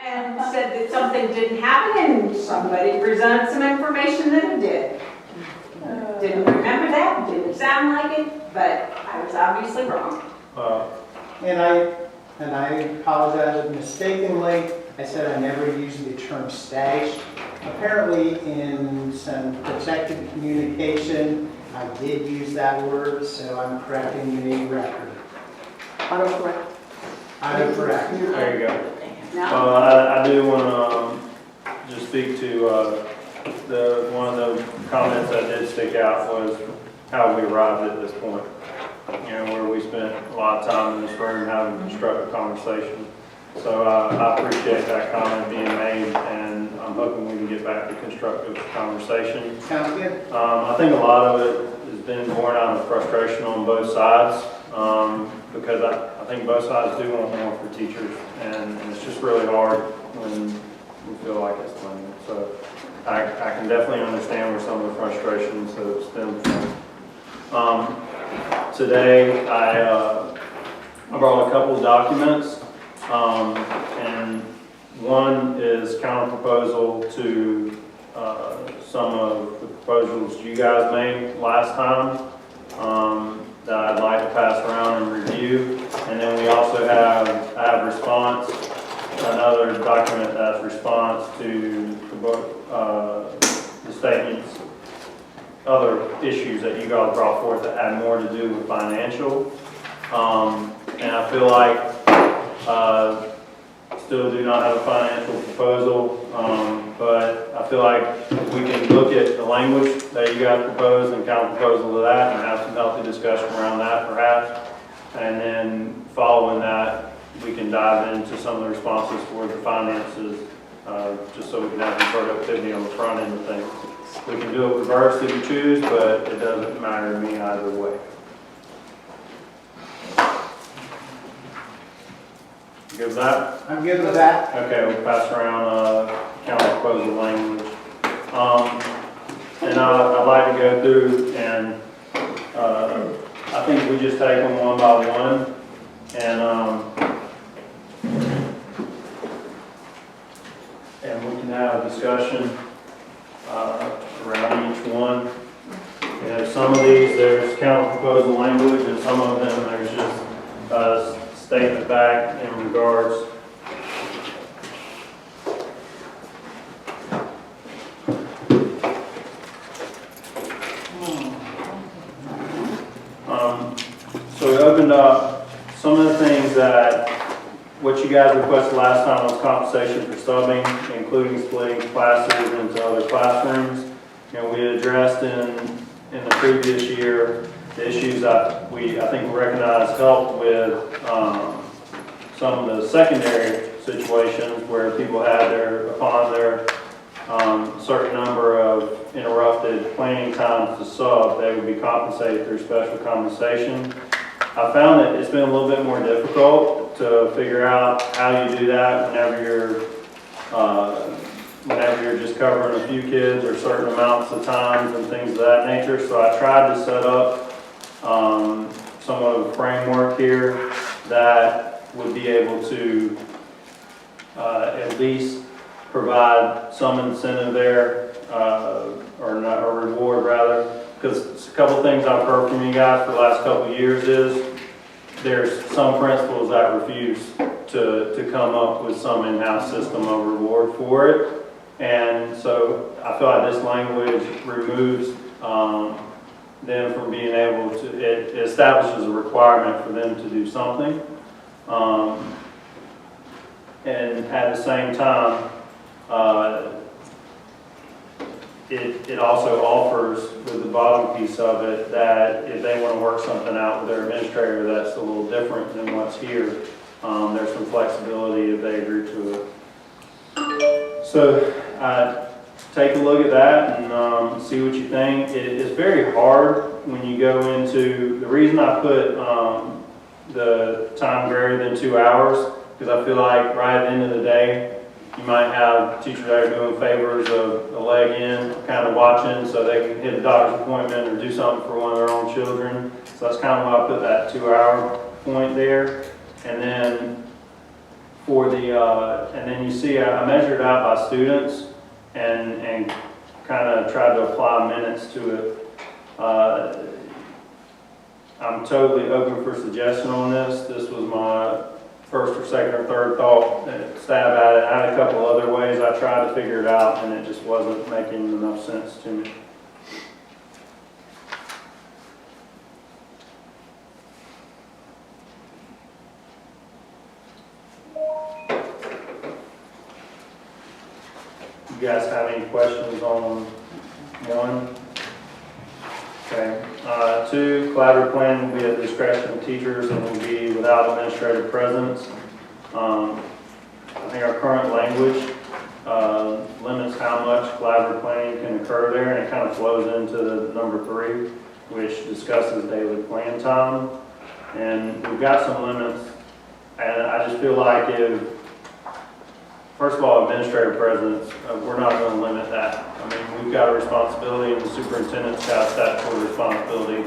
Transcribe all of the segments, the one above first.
and said that something didn't happen and somebody presented some information that it did. Didn't remember that, didn't sound like it, but I was obviously wrong. And I apologize mistakenly. I said I never used the term stash. Apparently in some protected communication, I did use that word, so I'm correcting the record. Autocorrect. Autocorrect. There you go. No? I do want to just speak to one of the comments that did stick out was how we arrived at this point. You know, where we spent a lot of time in this room having a constructive conversation. So I appreciate that comment being made, and I'm hoping we can get back to constructive conversation. Sounds good. I think a lot of it has been born out of frustration on both sides, because I think both sides do want more for teachers, and it's just really hard when we feel like it's limited. So I can definitely understand where some of the frustrations have stemmed from. Today I brought a couple of documents, and one is counter proposal to some of the proposals you guys made last time that I'd like to pass around and review. And then we also have response, another document that's response to the statements, other issues that you guys brought forth that had more to do with financial. And I feel like still do not have a financial proposal, but I feel like we can look at the language that you guys proposed and counter proposal to that and have some healthy discussion around that perhaps. And then following that, we can dive into some of the responses for the finances, just so we can have some productivity on the front end of things. We can do it reverse if you choose, but it doesn't matter to me either way. You good with that? I'm good with that. Okay, we'll pass around counter proposal language. And I'd like to go through and I think we just take them one by one and we can have a discussion around each one. You know, some of these there's counter proposal language, and some of them there's just statement back in regards. So we opened up some of the things that what you guys requested last time was compensation for subbing, including splitting classes into other classrooms. You know, we had addressed in the previous year the issues that I think we recognized helped with some of the secondary situations where people had upon their certain number of interrupted planning times to sub, they would be compensated through special compensation. I found that it's been a little bit more difficult to figure out how you do that whenever you're just covering a few kids or certain amounts of times and things of that nature. So I tried to set up somewhat of a framework here that would be able to at least provide some incentive there, or not, or reward rather. Because a couple things I've heard from you guys for the last couple of years is there's some principals that refuse to come up with some in-house system of reward for it. And so I feel like this language removes them from being able to, it establishes a requirement for them to do something. And at the same time, it also offers, with the bottom piece of it, that if they want to work something out with their administrator that's a little different than what's here, there's some flexibility if they agree to it. So take a look at that and see what you think. It is very hard when you go into, the reason I put the time greater than 2 hours, because I feel like right at the end of the day, you might have teachers that are doing favors of a leg in, kind of watching so they can hit a doctor's appointment or do something for one of their own children. So that's kind of why I put that 2 hour point there. And then for the, and then you see, I measured out by students and kind of tried to apply minutes to it. I'm totally open for suggestion on this. This was my first or second or third thought, stab at it. I had a couple other ways I tried to figure it out, and it just wasn't making enough sense to me. You guys have any questions on one? Okay. 2, collaborative planning will be at the discretion of teachers and will be without administrative presence. I think our current language limits how much collaborative planning can occur there, and it kind of flows into the number 3, which discusses daily plan time. And we've got some limits, and I just feel like if, first of all, administrative presence, we're not going to limit that. I mean, we've got a responsibility, and the superintendent's got a statutory responsibility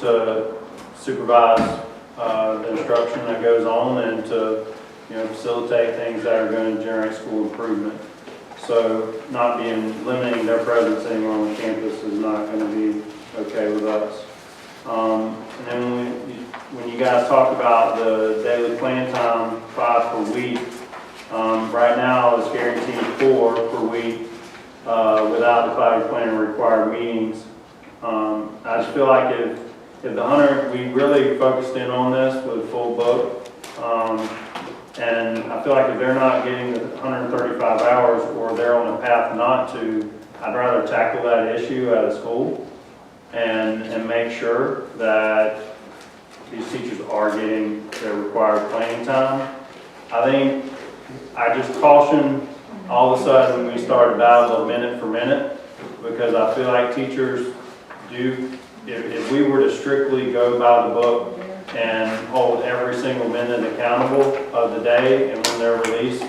to supervise the instruction that goes on and to, facilitate things that are going to generate school improvement. So not limiting their presence anywhere on campus is not going to be okay with us. And then when you guys talk about the daily plan time, 5 per week, right now it's guaranteed 4 per week without the collaborative planning required meetings. I just feel like if the 100, we really focused in on this with full book, and I feel like if they're not getting the 135 hours or they're on a path not to, I'd rather tackle that issue at a school and make sure that these teachers are getting their required planning time. I just caution all of a sudden we start a battle minute for minute, because I feel like teachers do, if we were to strictly go by the book and hold every single minute accountable of the day and when they're released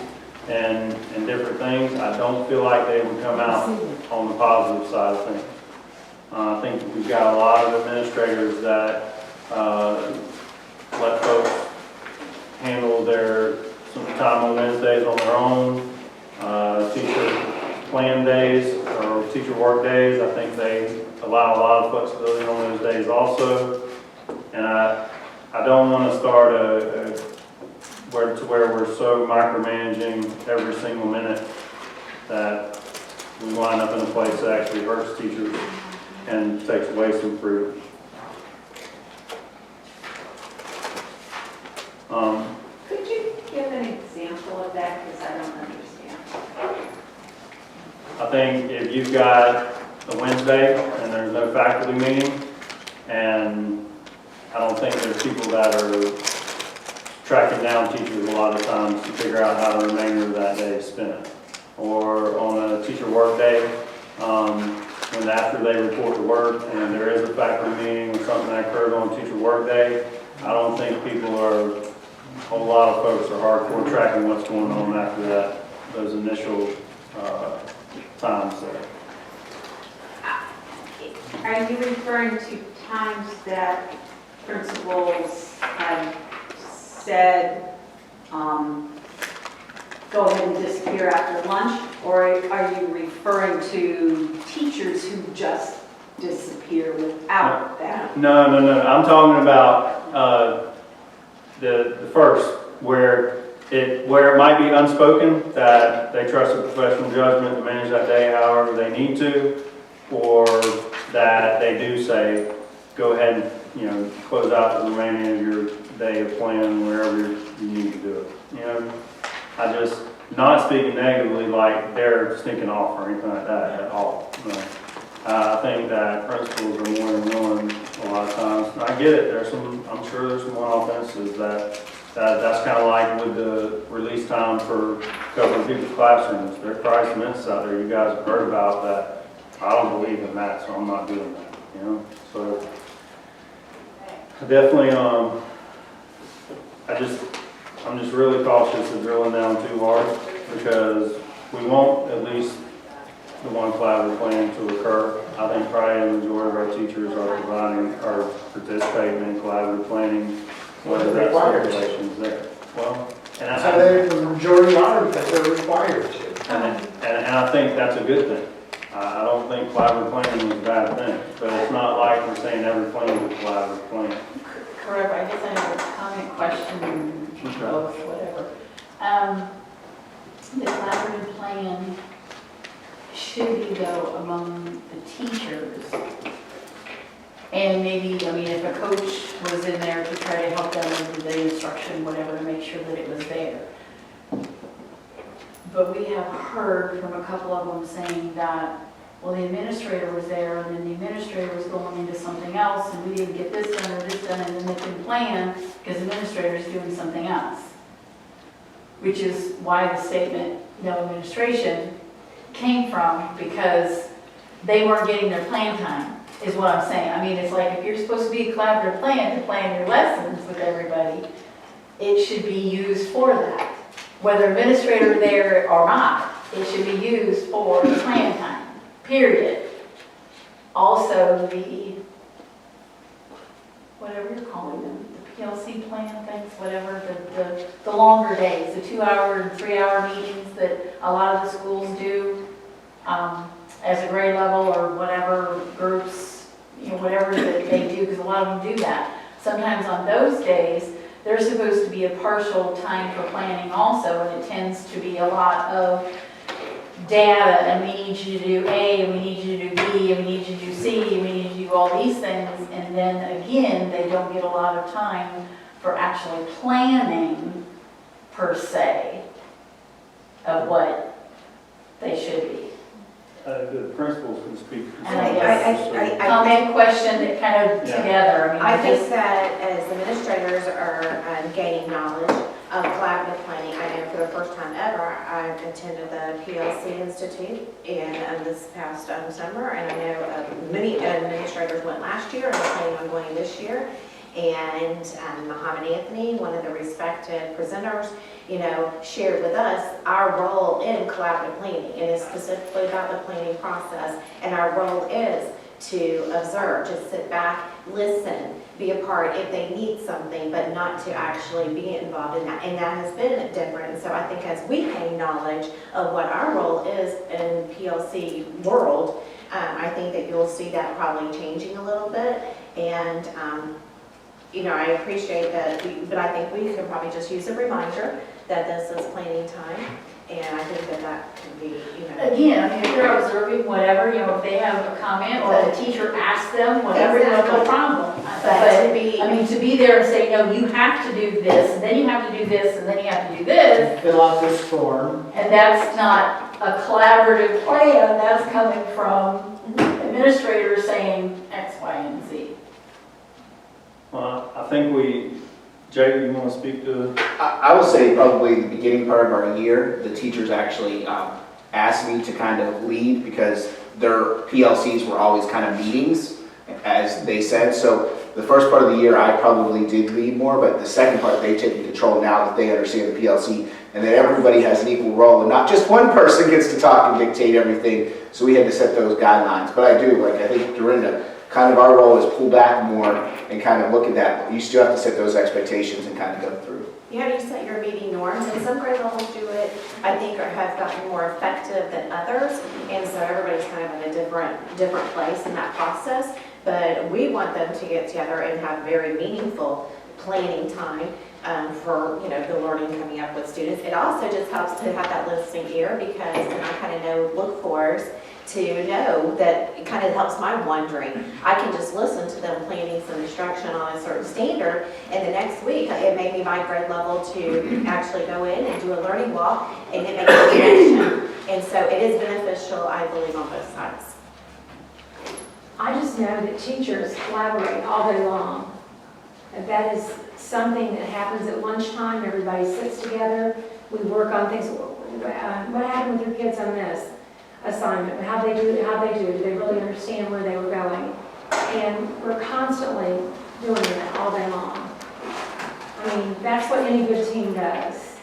and different things, I don't feel like they would come out on the positive side of things. I think we've got a lot of administrators that let folks handle some time on Wednesdays on their own, teacher plan days or teacher work days. I think they allow a lot of flexibility on those days also. And I don't want to start where we're so micromanaging every single minute that we wind up in a place that actually hurts teachers and takes away some freedom. Could you give an example of that, because I don't understand? I think if you've got a Wednesday and there's no faculty meeting, and I don't think there's people that are tracking down teachers a lot of times to figure out how the remainder of that day is spent. Or on a teacher work day, when after they report to work and there is a faculty meeting or something that occurred on teacher work day, I don't think a whole lot of folks are hardcore tracking what's going on after those initial times there. Are you referring to times that principals have said, go ahead and disappear after lunch? Or are you referring to teachers who just disappear without that? No. I'm talking about the first, where it might be unspoken that they trust a professional judgment to manage that day however they need to, or that they do say, go ahead and close out the remaining of your day of plan wherever you need to do it. I just, not speaking negatively like they're sneaking off or anything like that at all. No. I think that principals are more than willing a lot of times. And I get it. I'm sure there's some one-off instances that's kind of like with the release time for a couple of people's classrooms. There are probably some instances out there you guys have heard about that I don't believe in that, so I'm not doing that. So definitely, I'm just really cautious of drilling down too hard, because we want at least the one collaborative plan to occur. I think probably the majority of our teachers are participating in collaborative planning, whether that's regulations there. Well, And So the majority are because they're required to. and I think that's a good thing. I don't think collaborative planning is a bad thing, but it's not like we're saying every plan is a collaborative plan. Correct, I guess I have a comment, question, both, whatever. The collaborative plan, should we go among the teachers? And maybe, I mean, if a coach was in there to try to help them with the instruction, whatever, to make sure that it was there. But we have heard from a couple of them saying that, well, the administrator was there, and then the administrator was going into something else, and we didn't get this done or this done, and then they couldn't plan because the administrator's doing something else. Which is why the statement, no administration, came from, because they weren't getting their plan time, is what I'm saying. I mean, it's like, if you're supposed to be a collaborative plan to plan your lessons with everybody, it should be used for that. Whether administrator there or not, it should be used for the plan time, period. Also, the, whatever you're calling them, the PLC plan things, whatever, the longer days, the 2-hour and 3-hour meetings that a lot of the schools do as a grade level or whatever groups, you know, whatever that they do, because a lot of them do that. Sometimes on those days, there's supposed to be a partial time for planning also, and it tends to be a lot of data, and we need you to do A, and we need you to do B, and we need you to do C, and we need you to do all these things, and then again, they don't get a lot of time for actually planning, per se, of what they should be. The principals can speak. for And I themselves, guess so- comment, question, that kind of Yeah. together. I think just- that as administrators are gaining knowledge of collaborative planning, I know for the first time ever, I attended the PLC Institute in this past summer, and I know many administrators went last year and are planning on going this year. And Muhammad Anthony, one of the respected presenters, you know, shared with us our role in collaborative planning, and it's specifically about the planning process. And our role is to observe, just sit back, listen, be a part if they need something, but not to actually be involved in that. And that has been different. And so I think as we gain knowledge of what our role is in PLC world, I think that you'll see that probably changing a little bit. And you know, I appreciate that, but I think we can probably just use a reminder that this is planning time, and I think that that can be, you know. Again, I mean, if they're observing whatever, you know, if they have a comment or the teacher asks them, whatever, no Exactly. problem. But to be, I mean, to be there and say, no, you have to do this, and then you have to do this, and then you have to do this, Fill out this form. and that's not a collaborative plan, that's coming from administrators saying X, Y, and Z. Well, I think Jay, you want to speak to? I would say probably the beginning part of our year, the teachers actually asked me to kind of lead because their PLCs were always kind of meetings, as they said. So the first part of the year, I probably did lead more, but the second part, they've taken control now that they understand the PLC and that everybody has an equal role and not just one person gets to talk and dictate everything. So we had to set those guidelines. But I do, like I think Dorinda, kind of our role is pull back more and kind of look at that. You still have to set those expectations and kind of go through. you have to set your meeting norms, and some grade levels do it, I think, or have gotten more effective than others, and so everybody's kind of in a different place in that process. But we want them to get together and have very meaningful planning time for, you know, the learning coming up with students. It also just helps to have that listening ear, because then I kind of know look-fors to know that it kind of helps my wondering. I can just listen to them planning some instruction on a certain standard, and the next week it may be my grade level to actually go in and do a learning walk, and it makes a connection. And so it is beneficial, I believe, on both sides. I just know that teachers collaborate all day long. And that is something that happens at lunchtime. Everybody sits together. We work on things. What happened with your kids on this assignment? How'd they do? Do they really understand where they were going? And we're constantly doing that all day long. I mean, that's what any good team does.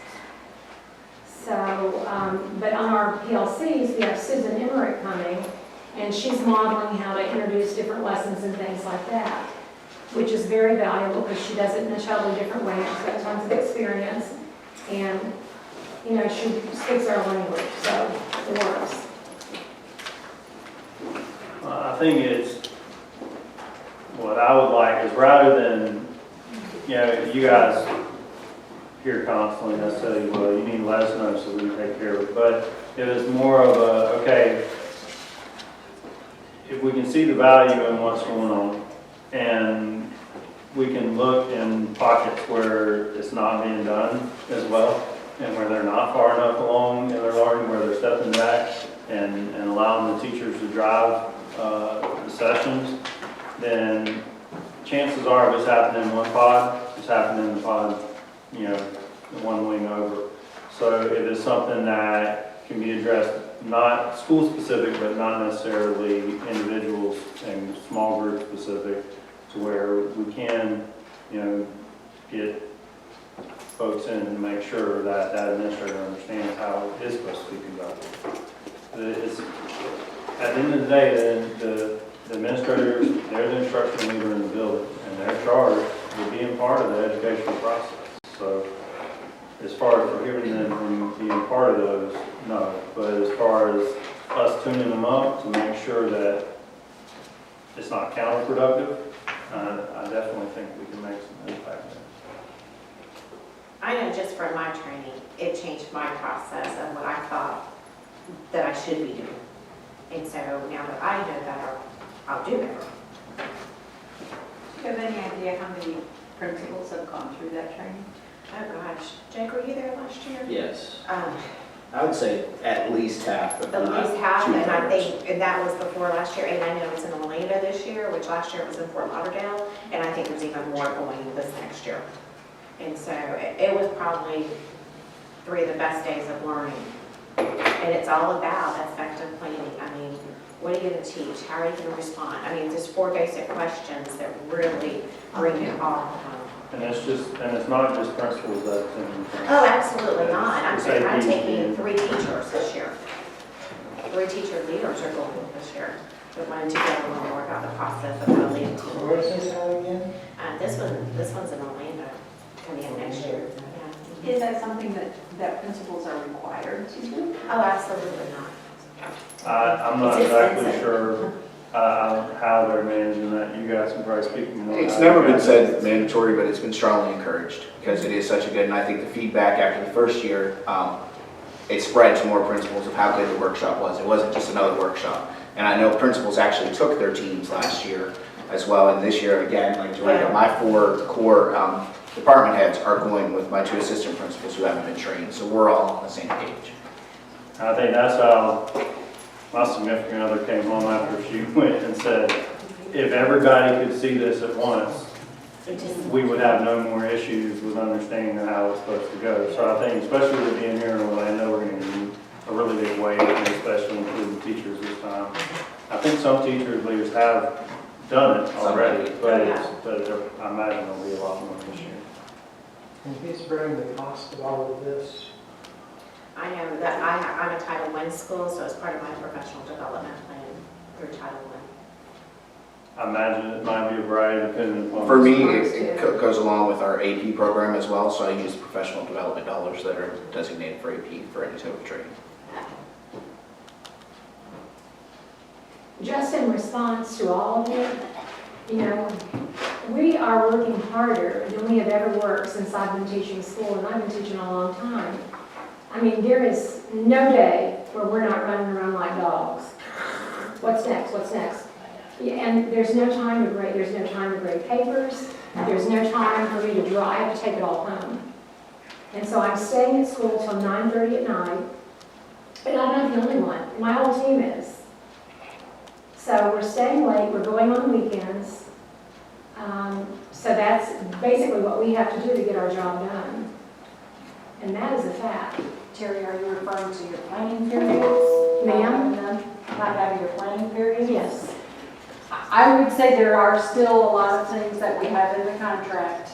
So, but on our PLCs, we have Susan Emmerich coming, and she's modeling how to introduce different lessons and things like that, which is very valuable because she does it in a totally different way. She's got tons of experience. And, you know, she speaks our language, so it works. I think it's, what I would like is rather than, you know, you guys hear constantly necessarily, well, you need to let us know so we can take care of it. But it was more of a, okay, if we can see the value in what's going on, and we can look in pockets where it's not being done as well, and where they're not far enough along in their learning, where they're stepping back and allowing the teachers to drive the sessions, then chances are if it's happening in one pod, it's happening in the pod, you know, one wing over. So if it's something that can be addressed, not school specific, but not necessarily individuals and small group specific, to where we can, you know, get folks in and make sure that that administrator understands how it is supposed to be conducted. It's, at the end of the day, the administrators, they're the instructional leader in the building, and they're charged with being part of the educational process. So as far as prohibiting them from being part of those, no. But as far as us tuning them up to make sure that it's not counterproductive, I definitely think we can make some impact there. I know just from my training, it changed my process of what I thought that I should be doing. And so now that I know better, I'll do better. Do you have any idea how many principals have gone through that training? Oh gosh, Jake, were you there last year? Yes. I would say at least half, but At not least half, and I two-thirds. think, and that was before last year, and I know it's in Orlando this year, which last year it was in Fort Lauderdale, and I think there's even more going this next year. And so it was probably 3 of the best days of learning. And it's all about effective planning. I mean, what are you going to teach? How are you going to respond? I mean, just 4 basic questions that really bring it all home. And it's not just principals that attend. Oh, absolutely not. I'm Safety taking and- 3 teachers this year. 3 teacher leaders are going this year. That wanted to get a little more about the process of how leading teams. Where is this at again? This one's in Orlando, coming in next year. Yeah. Is that something that principals are required to do? Oh, absolutely not. I'm not It's exactly expensive. sure how they're managing that. You guys can probably speak more. It's never been said mandatory, but it's been strongly encouraged because it is such a good, and I think the feedback after the first year, it spread to more principals of how good the workshop was. It wasn't just another workshop. And I know principals actually took their teams last year as well, and this year again, like Joanna, my 4 core department heads are going with my 2 assistant principals who haven't been trained, so we're all on the same page. I think that's how my significant other came home after she went and said, if everybody could see this at once, we would have no more issues with understanding how it's supposed to go. So I think, especially with being here in Orlando, we're going to need a really big weight, and especially including teachers this time. I think some teachers, leaders have done it already, but I imagine there'll be a lot more this year. And who's bearing the cost of all of this? I know that I'm a Title I school, so it's part of my professional development plan through Title I. I imagine it might be a variety depending upon. For me, it goes along with our AP program as well, so I use professional development dollars that are designated for AP for any type of training. Just in response to all of it, you know, we are working harder than we have ever worked since I've been teaching school, and I've been teaching a long time. I mean, there is no day where we're not running around like dogs. What's next? What's next? Yeah, and there's no time to grade. There's no time to grade papers. There's no time for me to drive to take it all home. And so I'm staying at school till 9:30 at night. And I'm not the only one. My whole team is. So we're staying late. We're going on weekends. So that's basically what we have to do to get our job done. And that is a fact. Terry, are you referring to your planning periods? Ma'am? Not having your planning periods? Yes. I would say there are still a lot of things that we have in the contract,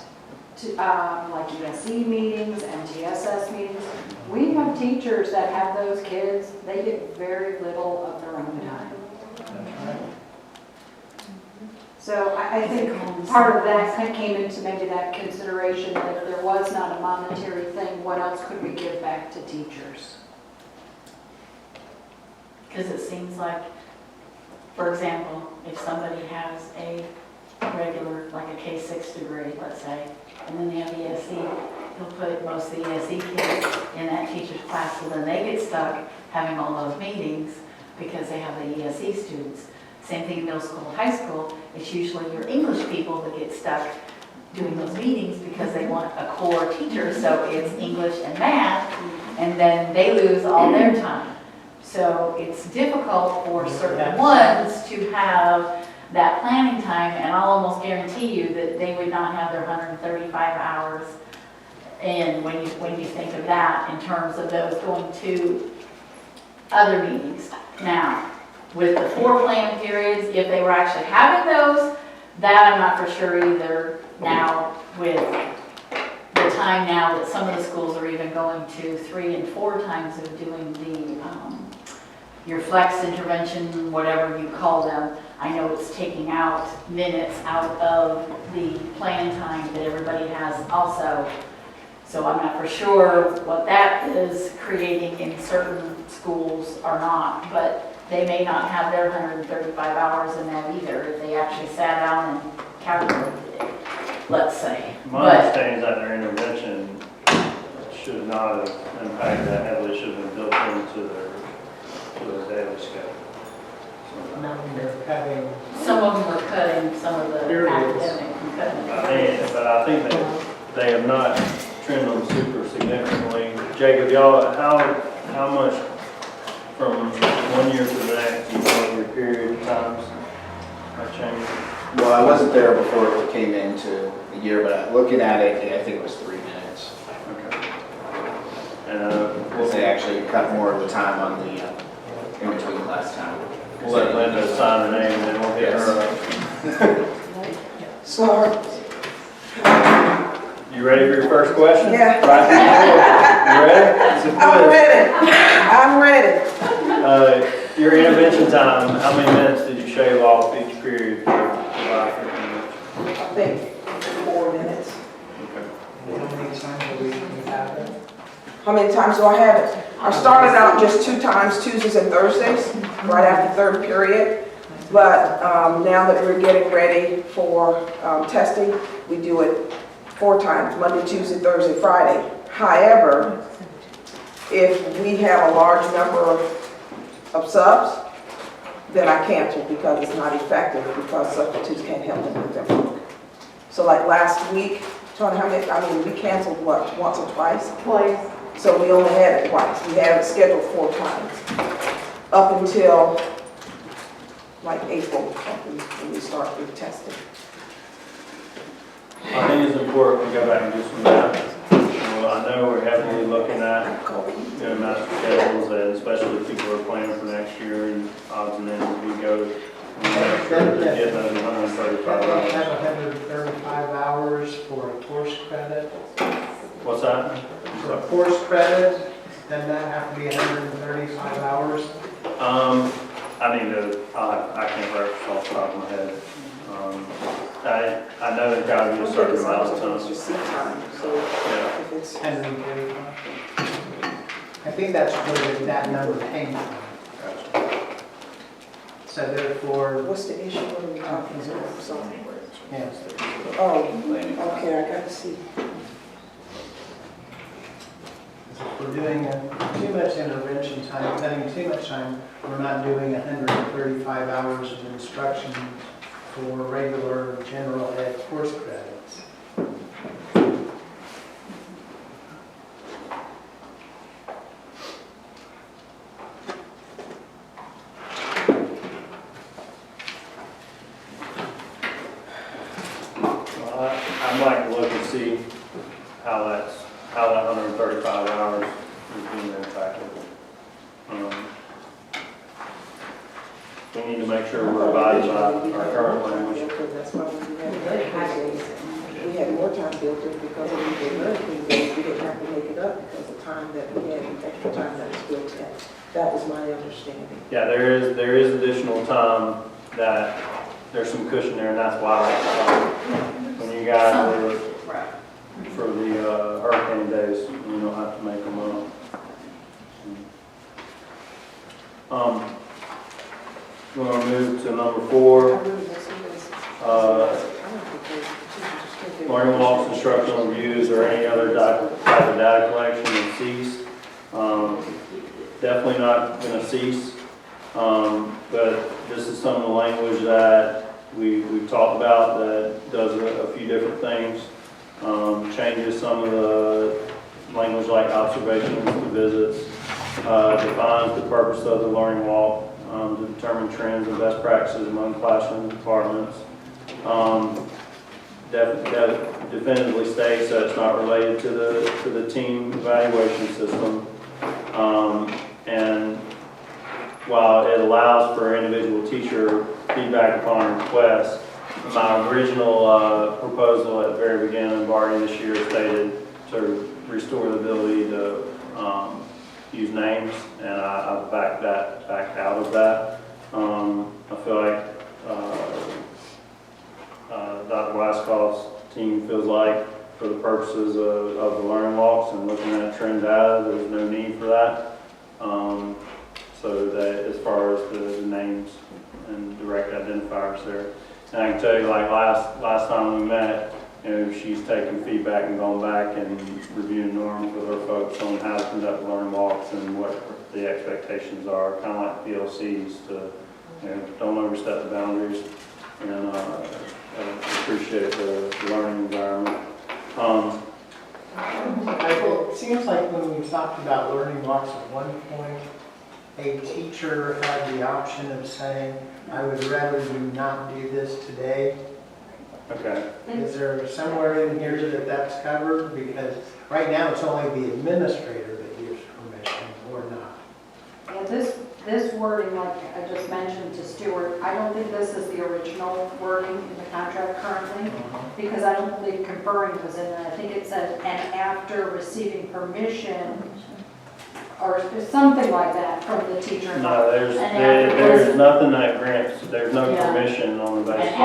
to, like USC meetings and TSS meetings. We have teachers that have those kids, they get very little of their own time. That's right. So I think part of that kind of came into maybe that consideration that if there was not a monetary thing, what else could we give back to teachers? Because it seems like, for example, if somebody has a regular, like a K-6 degree, let's say, and then they have ESE, he'll put most of the ESE kids in that teacher's class, so then they get stuck having all those meetings because they have the ESE students. Same thing in middle school, high school, it's usually your English people that get stuck doing those meetings because they want a core teacher, so it's English and math, and then they lose all their time. So it's difficult for certain ones to have that planning time, and I'll almost guarantee you that they would not have their 135 hours. And when you think of that in terms of those going to other meetings. Now, with the 4 plan periods, if they were actually having those, that I'm not for sure either. Now, with the time now that some of the schools are even going to 3 and 4 times of doing the your flex intervention, whatever you call them, I know it's taking out minutes out of the plan time that everybody has also. So I'm not for sure what that is creating in certain schools or not, but they may not have their 135 hours in that either if they actually sat down and calculated it, let's say. My understanding is that their intervention should not have impacted that heavily, should have been built into their daily schedule. They're cutting, Some of them were cutting some of the Periods. academic and cutting. But I think they have not trimmed them super significantly. Jacob, y'all, how much from one year to the next, you know, your period times have changed? Well, I wasn't there before it came into the year, but looking at it, I think it was 3 minutes. Okay. And Because they actually cut more of the time on the in between last time. we'll let Linda sign her name and then we'll get her up. Sorry. You ready for your first question? Yeah. Right before. You ready? It's a I'm ready. Your intervention time, how many minutes did you shave off each period for July 15th? I think 4 minutes. Okay. how many times a week we have it? How many times do I have it? I started out just 2 times, Tuesdays and Thursdays, right after third period. But now that we're getting ready for testing, we do it 4 times, Monday, Tuesday, Thursday, Friday. However, if we have a large number of subs, then I cancel because it's not effective because substitutes can't help them with their work. So like last week, Tony, we canceled what, once or twice? Twice. So we only had it twice. We had it scheduled 4 times up until like April when we start the testing. I think it's important to go back and do some math. Well, I know we're heavily looking at, master schedules, and especially if people are planning for next year and odds and ends as we go. We make sure they're getting those 135 Have hours. 135 hours for a course credit. What's that? For a course credit, then that have to be 135 hours. I need to, I can't reference off the top of my head. I know there's got to be a certain amount of It's times. just time, so Yeah. if it's, 135. I think that's where that number came from. Gotcha. So therefore, what's the issue? What are we talking about? So, yes, oh, okay, I got to see. if we're doing too much intervention time, cutting too much time, we're not doing 135 hours of instruction for regular general ed course credits. Well, I'd like to look and see how that 135 hours is being impacted. We need to make sure we're abiding by our current language. That's why we had more time built in because of the hurricane days. We didn't have to make it up because of time that we had, extra time that was built in. That was my understanding. Yeah, there is additional time that there's some cushion there, and that's why, when you guys were, for the hurricane days, you don't have to make them up. We're going to move to number 4, learning walks, instructional reviews, or any other type of data collection and cease. Definitely not going to cease, but this is some of the language that we've talked about that does a few different things. Changes some of the language like observations to visits, defines the purpose of the learning walk, to determine trends and best practices among classroom departments. Definitively states that it's not related to the team evaluation system. And while it allows for individual teacher feedback upon request, my original proposal at the very beginning of bargaining this year stated to restore the ability to use names, and I backed out of that. I feel like Dr. Glasscoff's team feels like, for the purposes of the learning walks and looking at trend data, there's no need for that. So that as far as the names and direct identifiers there. And I can tell you, like last time we met, she's taken feedback and gone back and reviewing norms with her folks on how to conduct learning walks and what the expectations are, kind of like PLCs to, don't overstep the boundaries, and appreciate the learning environment. It seems like when we talked about learning walks at one point, a teacher had the option of saying, I would rather you not do this today. Okay. Is there somewhere in here that that's covered? Because right now it's only the administrator that gives permission or not. And this wording, like I just mentioned to Stuart, I don't think this is the original wording in the contract currently, because I don't believe conferring was in there. I think it said, and after receiving permission, or something like that from the teacher. No, there's nothing that grants, there's no permission on the basis of the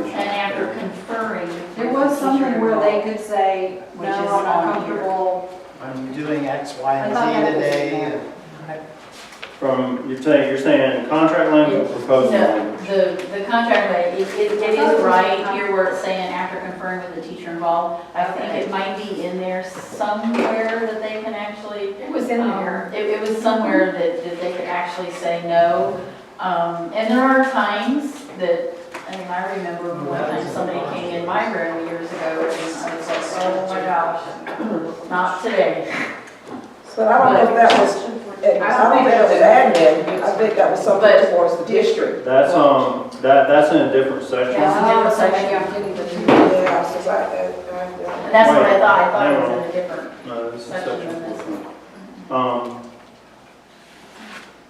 And after conferring. There was something where they could say, no, Which is I'm not on here. comfortable. I'm doing X, Y, I thought and that Z was today. in there. From, you're saying contract language or proposal No, language? the contract, it is right here where it's saying after conferring with the teacher involved. I think it might be in there somewhere that they can actually. It was in there. It was somewhere that they could actually say no. And there are times that, I remember one time somebody came in my room years ago and I was like, oh my gosh, not today. But I don't know if that was, I don't think it was admin, I think that was something towards the district. That's that's in a different section. Yeah. Oh, so maybe I'm getting the two. Yeah, since And that's what I thought. I thought it was in a different No, this is section section than this. 4.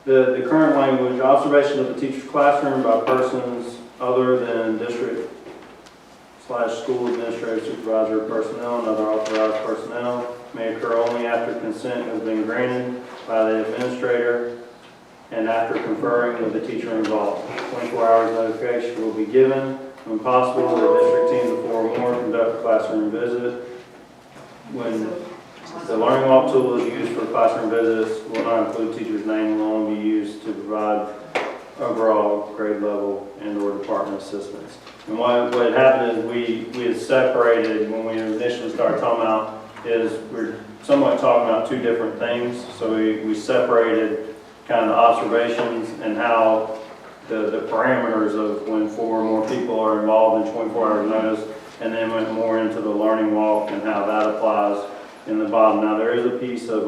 The current language, observation of the teacher's classroom by persons other than district/school administrative supervisor personnel and other authorized personnel may occur only after consent has been granted by the administrator and after conferring with the teacher involved. 24 hours notification will be given. When possible, the district teams of 4 or more conduct a classroom visit. When the learning walk tool is used for classroom visits, will not include teacher's name, will only be used to provide overall grade level and or department assistance. And what had happened is we had separated, when we initially started talking about, is we're somewhat talking about 2 different things. So we separated kind of the observations and how the parameters of when 4 or more people are involved in 24 hours notice, and then went more into the learning walk and how that applies in the bottom. Now there is a piece of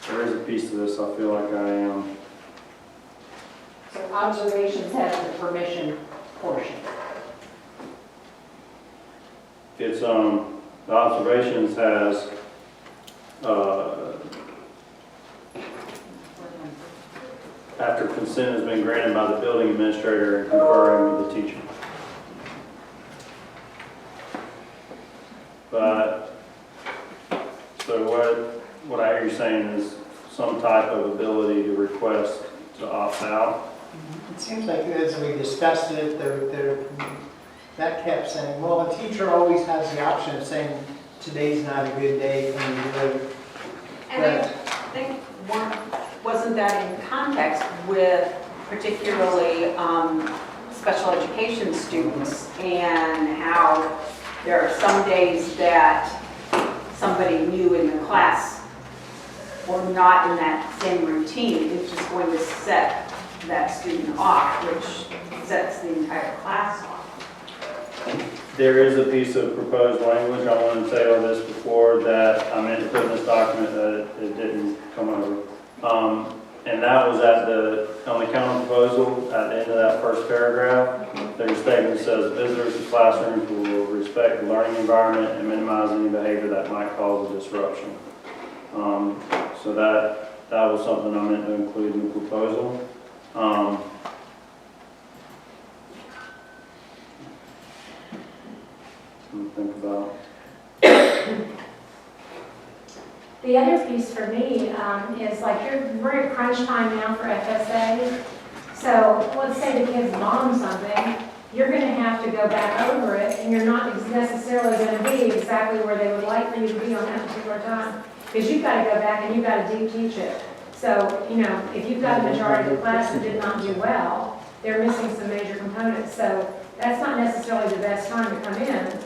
to this I feel like I am. So observations has the permission portion. It's the observations has after consent has been granted by the building administrator and conferring with the teacher. But so what I hear you saying is some type of ability to request to opt out. It seems like as we discussed it, that kept saying, well, a teacher always has the option of saying, today's not a good day, can you do it? And I think, wasn't that in context with particularly special education students and how there are some days that somebody new in the class or not in that same routine is just going to set that student off, which sets the entire class off. There is a piece of proposed language, I wanted to say on this before, that I meant to put in this document that it didn't come over. And that was on the counter proposal, at the end of that first paragraph, there's a statement that says, visitors to classrooms will respect the learning environment and minimize any behavior that might cause a disruption. So that was something I meant to include in the proposal. Think about. The other piece for me is like we're at crunch time now for FSA. So let's say the kid's mom something, you're going to have to go back over it, and you're not necessarily going to be exactly where they would like for you to be on that particular time, because you've got to go back and you've got to deep teach it. So, you know, if you've got a majority of the class that did not do well, they're missing some major components. So that's not necessarily the best time to come in.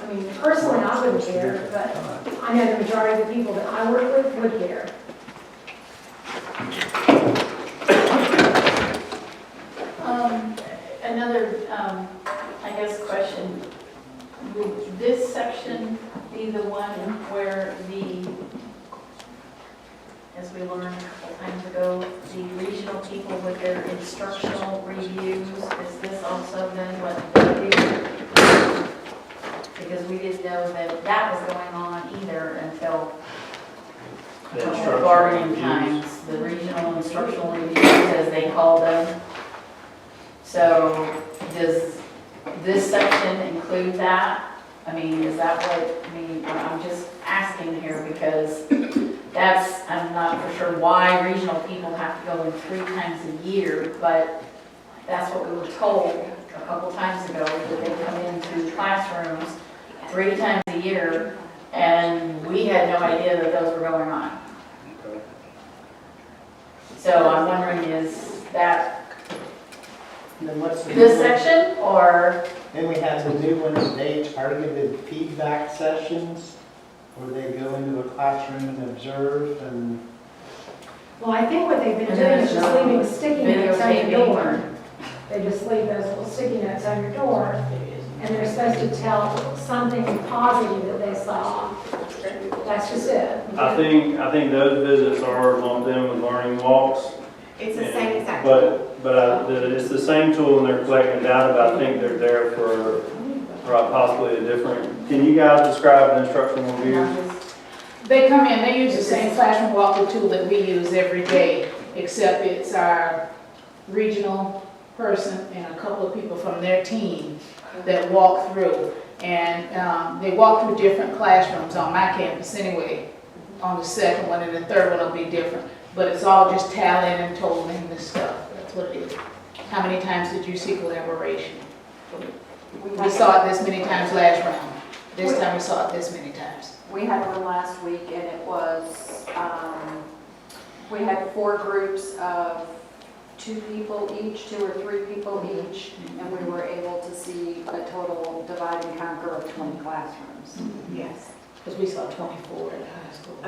I mean, personally, I wouldn't care, but I know the majority of the people that I work with would care. Another, I guess, question. Would this section be the one where as we learned a couple times ago, the regional people with their instructional reviews, is this also then what they do? Because we didn't know that was going on either until The instructional bargaining reviews. times, the regional instructional reviews, as they call them. So does this section include that? I mean, is that I'm just asking here because I'm not for sure why regional people have to go in 3 times a year, but that's what we were told a couple times ago, that they come into classrooms 3 times a year, and we had no idea that those were going on. Okay. So I'm wondering, is that And then what's the this section, or? Then we have the new one today, targeted feedback sessions, where they go into a classroom and observe and. Well, I think what they've been doing is just leaving sticky notes on your door. They just leave those little sticky notes on your door, and they're supposed to tell something positive that they saw. That's just it. I think those visits are lumped in with learning walks. It's the same exact. But it's the same tool, and they're collecting data, but I think they're there for possibly a different. Can you guys describe the instructional reviews? They come in, they use the same classroom walkthrough tool that we use every day, except it's our regional person and a couple of people from their team that walk through. And they walk through different classrooms on my campus anyway. On the second one and the third one will be different. But it's all just tallying and totaling this stuff. That's what it is. How many times did you see collaboration? We saw it this many times last round. This time we saw it this many times. We had one last week, and it was, we had 4 groups of 2 people each, 2 or 3 people each, and we were able to see a total divide and conquer of 20 classrooms. Yes. Because we saw 24 at the high school.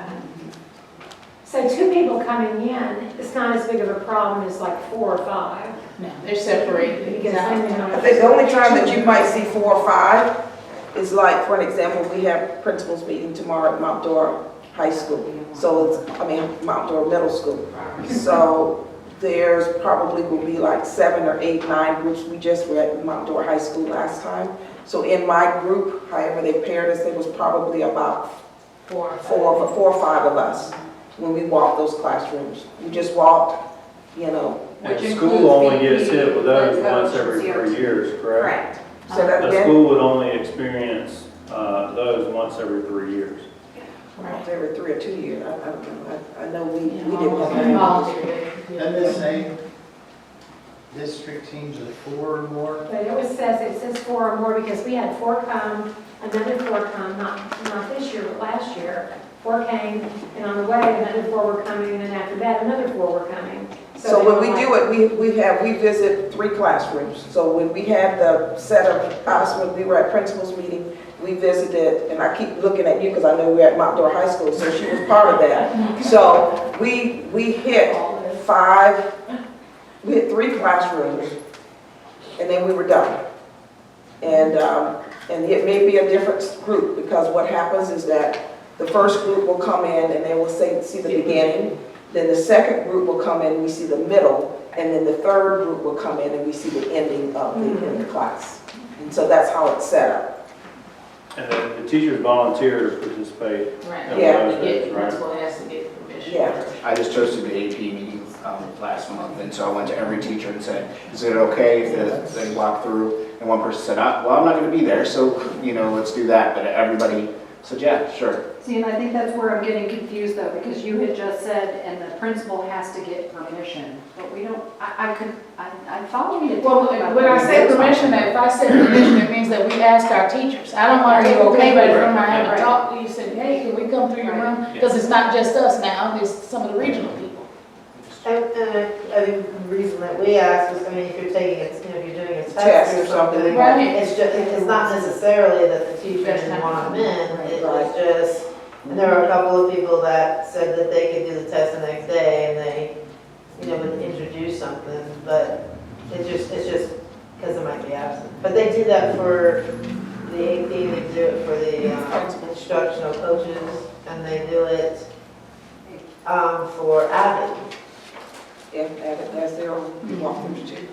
So 2 people coming in, it's not as big of a problem as like 4 or 5. No, they're separated. Because then they don't I think the only time that you might see 4 or 5 is like, for an example, we have principals meeting tomorrow at Mount Dora High School. So Mount Dora Middle School. So there's probably will be like 7 or 8, 9 groups. We just were at Mount Dora High School last time. So in my group, however they paired us, there was probably about 4 or 5 of us when we walked those classrooms. We just walked, you know. And school only gets hit with those once every 3 years, correct? Correct. So that The again, school would only experience those once every 3 years. every 3 or 2 years. I don't know. I know we didn't have Yeah, that. volunteer. Doesn't it say, district teams of 4 or more. But it says 4 or more because we had 4 come, another 4 come, not this year, but last year. 4 came, and on the way, another 4 were coming, and then after that, another 4 were coming. So when we do it, we visit 3 classrooms. So when we had the set of us, when we were at principal's meeting, we visited, and I keep looking at you because I know we're at Mount Dora High School, so she was part of that. So we hit 3 classrooms, and then we were done. And it may be a different group, because what happens is that the first group will come in and they will see the beginning. Then the second group will come in and we see the middle. And then the third group will come in and we see the ending of the class. And so that's how it's set up. And the teachers volunteer to participate. Right. in Yeah. those days, The right? principal has to get permission. Yeah. I just hosted the AP meeting last month, and so I went to every teacher and said, is it okay if they walk through? And one person said, well, I'm not going to be there, so, let's do that. But everybody said, yeah, sure. See, and I think that's where I'm getting confused though, because you had just said, and the principal has to get permission, but we don't, I thought we had Well, talked about when I that. say permission, if I say permission, it means that we ask our teachers. I don't want to go okay by the room, I haven't talked to you, said, hey, can we come through your room? Because it's not just us now, it's some of the regional people. And I think the reason that we ask is, if you're taking it, if you're doing a Test test or or something, something. Right. it's not necessarily that the teacher didn't want them in, it was just, and there were a couple of people that said that they could do the test the next day and they, would introduce something, but it's just because it might be absent. But they do that for the AP, they do it for the instructional coaches, and they do it for Avid. Yeah, that's their own walkthroughs too.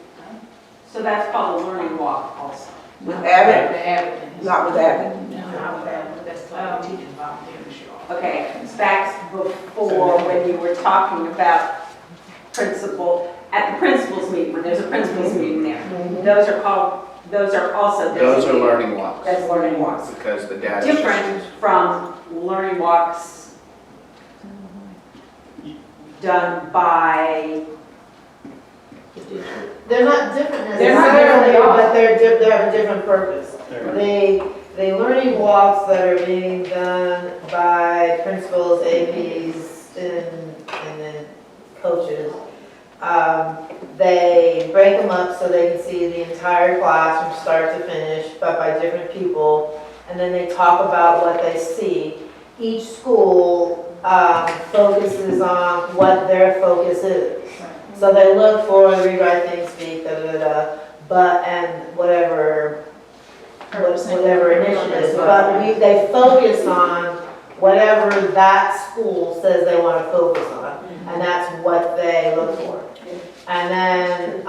So that's called a learning walk also. With Abbott, The Avid. not with Abbott. No, not with Avid, that's like teachers volunteer to show off. Okay, back before when you were talking about at the principal's meeting, when there's a principal's meeting there. Those are also designated. Those are learning walks, As learning walks. because the data is Different from learning walks done by, They're not different They're not necessarily, different at all. but they have a different purpose. They learning walks that are being done by principals, APs, and then coaches. They break them up so they can see the entire class from start to finish, but by different people. And then they talk about what they see. Each school focuses on what their focus is. So they look for read, write, think, speak, and whatever initiatives. But they focus on whatever that school says they want to focus on, and that's what they look for. And then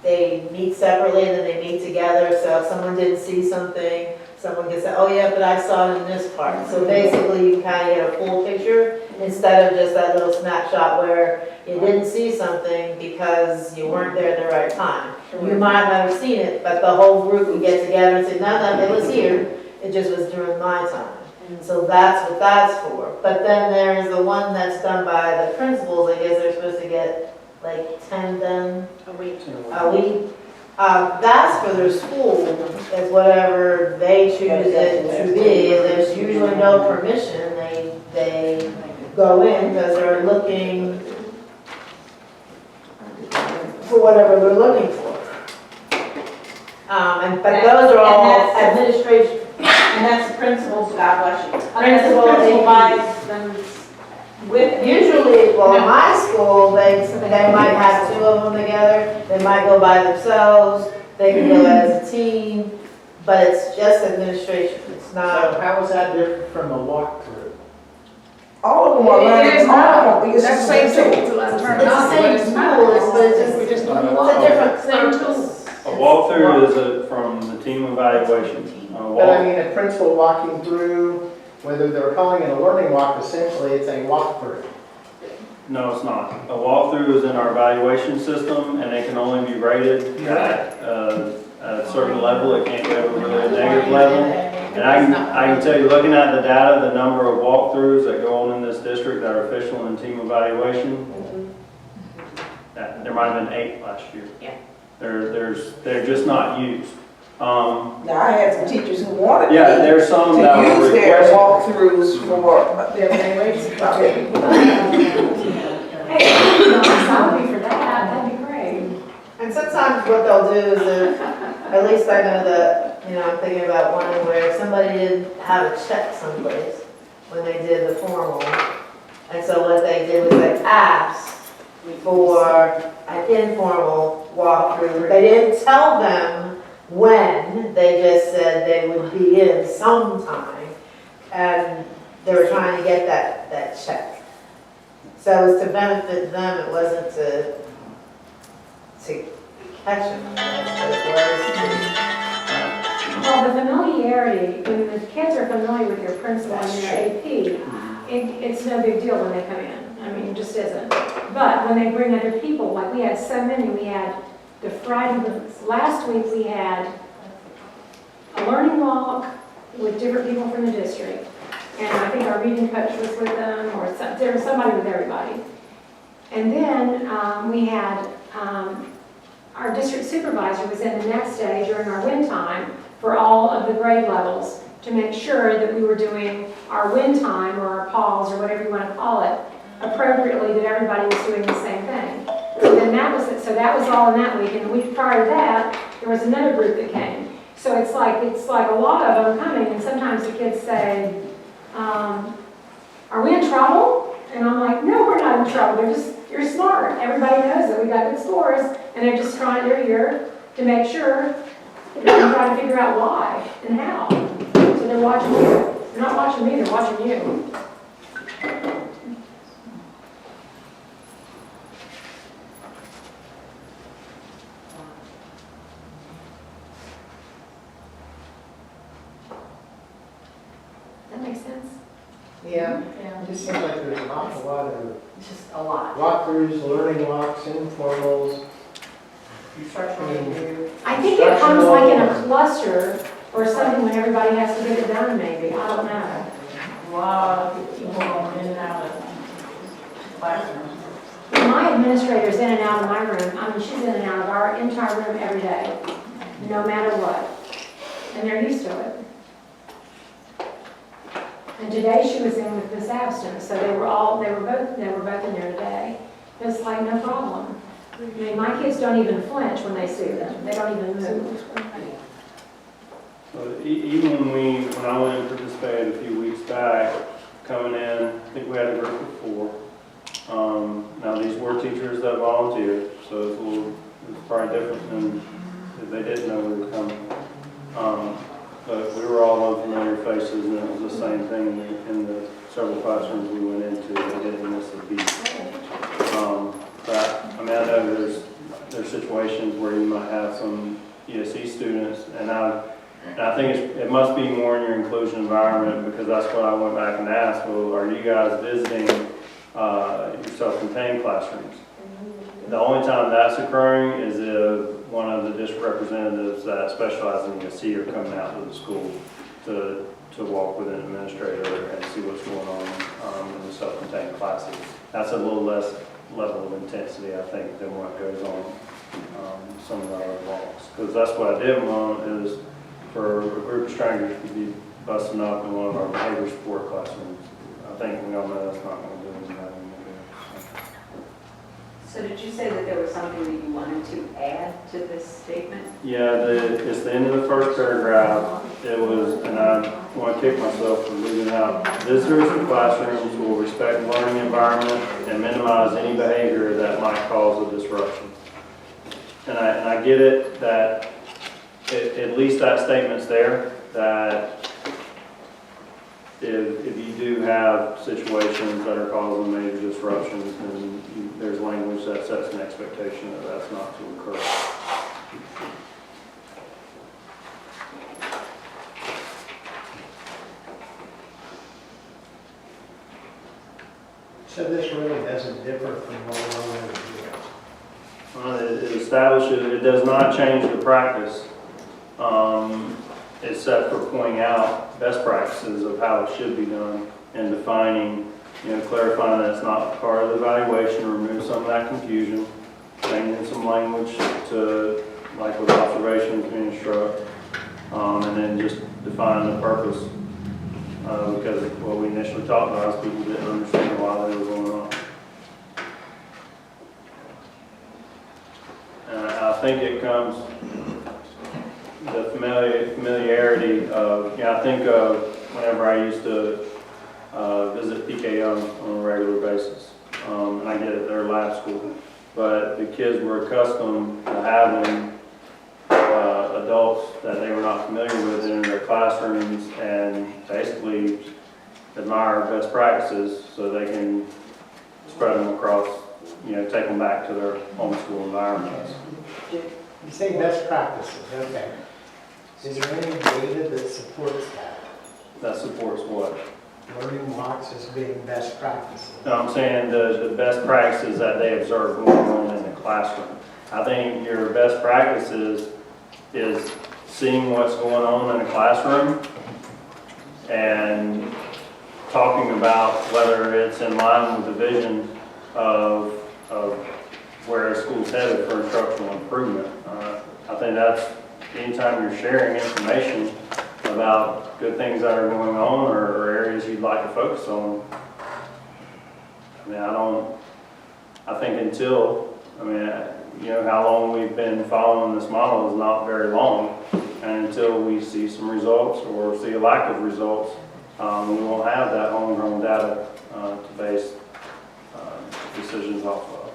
they meet separately, and then they meet together. So if someone didn't see something, someone can say, oh yeah, but I saw it in this part. So basically you kind of get a full picture instead of just that little snapshot where you didn't see something because you weren't there at the right time. You might not have seen it, but the whole group would get together and say, no, it was here. It just was during my time. So that's what that's for. But then there's the one that's done by the principals. I guess they're supposed to get like 10 done a week. That's for their school, is whatever they choose it to be. And there's usually no permission. They go in because they're looking for whatever they're looking for. But those are all administration. and that's the principal's, God bless you. Principal, Principal AP. buys them with, Usually, well, in my school, they might have 2 of them together, they might go by themselves, they can go as a team, but it's just administration, it's So not. how is that different from a walkthrough? All of them are learning. It is all of them. It's That's the the same same tool. tool. It's It's the same tool, but it's just, We're just doing it's a different Same purpose. A walkthrough is from the team evaluation. But I mean, a principal walking through, whether they're calling it a learning walk, essentially it's a walkthrough. No, it's not. A walkthrough is in our evaluation system, and it can only be rated at a certain level. It can't go to really a negative level. And I can tell you, looking at the data, the number of walkthroughs that go on in this district that are official in team evaluation, There might have been 8 last year. Yeah. They're just not used. Now, I had some teachers who wanted Yeah, me there's some that to were use their requested. walkthroughs for, Their evaluation. Hey, I would be for that, that'd be great. And sometimes what they'll do is, at least I know that, I'm thinking about one where somebody didn't have a check someplace when they did the formal. And so what they did was they asked for an informal walkthrough. They didn't tell them when, they just said they would be in sometime. And they were trying to get that check. So it was to benefit them, it wasn't to catch them, but it was Well, the familiarity, when the kids are familiar with your principal and your AP, it's no big deal when they come in. I mean, it just isn't. But when they bring other people, like we had so many, we had the last week we had a learning walk with different people from the district. And I think our reading coach was with them, or there was somebody with everybody. And then we had our district supervisor was in the next day during our win time for all of the grade levels to make sure that we were doing our win time or our pause or whatever you want to call it appropriately, that everybody was doing the same thing. And that was it. So that was all in that week. And the week prior to that, there was another group that came. So it's like a lot of them coming, and sometimes the kids say, are we in trouble? And I'm like, no, we're not in trouble. You're smart. Everybody knows that we got good scores, and they're just trying their year to make sure, and try to figure out why and how. So they're watching you. They're not watching me, they're watching you. That makes sense? Yeah. It just seems like there's an awful lot of It's just a lot. walkthroughs, learning walks, informals. I think it comes like in a cluster or something when everybody has to get it done maybe, I don't know. A lot of people going in and out of classrooms. My administrator's in and out of my room, I mean, she's in and out of our entire room every day, no matter what. And they're used to it. And today she was in with Miss Abston, so they were both in there today. It's like no problem. I mean, my kids don't even flinch when they see them. They don't even move. So even when I went and participated a few weeks back, coming in, I think we had a group of 4. Now these were teachers that volunteered, so it's probably different than if they didn't know we were coming. But we were all unfamiliar faces, and it was the same thing in the several classrooms we went into. They didn't miss a beat. But I mean, I know there's situations where you might have some ESE students, and I think it must be more in your inclusion environment, because that's what I went back and asked. Well, are you guys visiting your self-contained classrooms? The only time that's occurring is if one of the district representatives that specialize in ESE are coming out to the school to walk with an administrator and see what's going on in the self-contained classes. That's a little less level of intensity, I think, than what goes on some of the other walks. Because that's what I didn't want, is for a group of strangers to be busting up in one of our behavior support classrooms. I think we all know that's not going to do anything. So did you say that there was something that you wanted to add to this statement? Yeah, it's the end of the first paragraph. It was, and I want to kick myself for leaving out, visitors to classrooms will respect the learning environment and minimize any behavior that might cause a disruption. And I get it that at least that statement's there, that if you do have situations that are causing major disruptions, then there's language that sets an expectation that that's not to occur. So this really doesn't differ from what we're already doing. It establishes, it does not change the practice, except for pointing out best practices of how it should be done and defining, clarifying that it's not part of the evaluation, remove some of that confusion, changing some language to, like with observations being struck, and then just define the purpose. Because what we initially talked about is people didn't understand why they were going on. And I think it comes, the familiarity of, I think of whenever I used to visit PKO on a regular basis. And I get it, they're lab school. But the kids were accustomed to having adults that they were not familiar with in their classrooms and basically admire best practices so they can spread them across, take them back to their homeschool environments. You say best practices, okay. Is there any data that supports that? That supports what? Learning blocks as being best practices? No, I'm saying the best practices that they observe going on in the classroom. I think your best practices is seeing what's going on in a classroom and talking about whether it's in line with the vision of where a school's headed for instructional improvement. I think that's anytime you're sharing information about good things that are going on or areas you'd like to focus on. I think until, how long we've been following this model is not very long. And until we see some results or see a lack of results, we won't have that homegrown data to base decisions off of.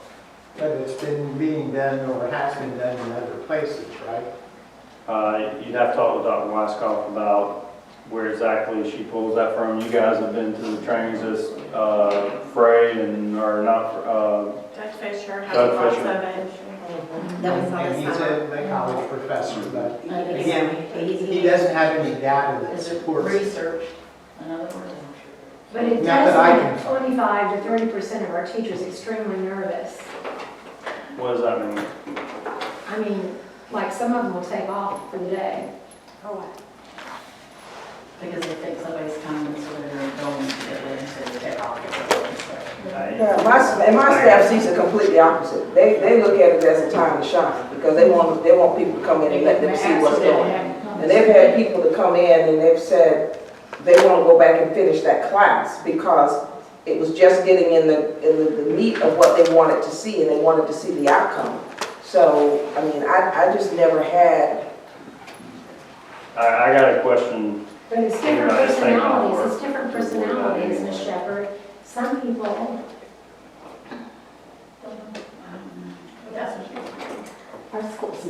But it's been being done or has been done in other places, right? You'd have to talk with Dr. Weiskopf about where exactly she pulls that from. You guys have been to the trainings as Frey or not, Doug Fisher has Doug lots Fisher. of it. That was on And the he's summer. a college professor, but Again, he doesn't have any data that supports it. research, in other words. But it Not that I does can make 25 to 30% of our teachers extremely nervous. what does that mean? I mean, like some of them will take off for the day. Because they think somebody's coming, so they're going to get ready to take off. Yeah, my staff sees it completely opposite. They look at it as a time to shine because they want people to come in and let them see what's going on. And they've had people to come in and they've said they want to go back and finish that class because it was just getting in the meat of what they wanted to see and they wanted to see the outcome. So, I just never had. I got a question. But it's different Everybody's thinking all personalities, work. it's different personalities, Ms. Shepherd. Some people That's what you are schools.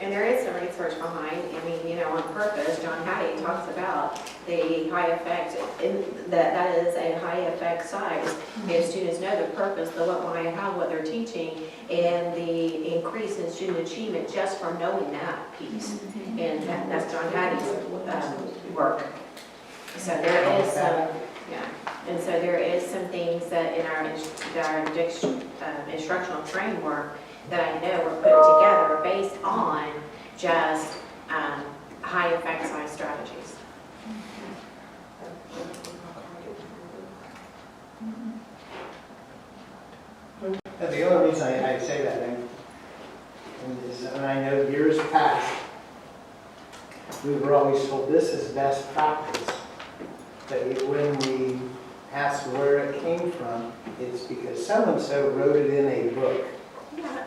And there is some research behind, on purpose, John Hattie talks about the high effect, that is a high effect size. If students know the purpose, the what, why, and how, what they're teaching, and the increase in student achievement just from knowing that piece. And that's John Hattie's work. So there is some, and so there is some things that in our instructional framework that I know were put together based on just high effect size strategies. The only reason I say that is, and I know years past, we were always told this is best practice. But when we asked where it came from, it's because so-and-so wrote it in a book.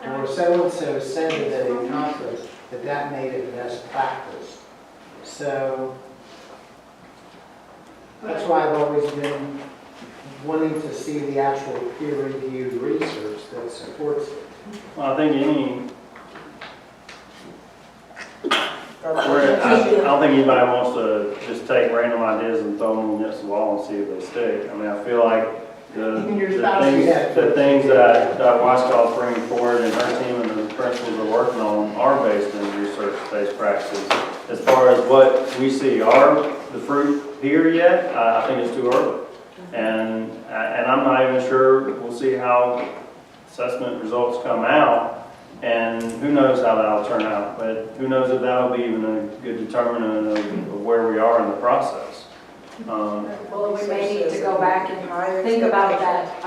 Or so-and-so said it at a conference, that made it best practice. So that's why I've always been wanting to see the actual peer-reviewed research that supports it. Well, I think I don't think anybody wants to just take random ideas and throw them against the wall and see if they stick. I feel like the things that Dr. Weiskopf bringing forward and her team and the principals are working on are based in research-based practices. As far as what we see are the fruit here yet, I think it's too early. And I'm not even sure we'll see how assessment results come out. And who knows how that'll turn out, but who knows if that'll be even a good determinant of where we are in the process. Well, we may need to go back and think about that,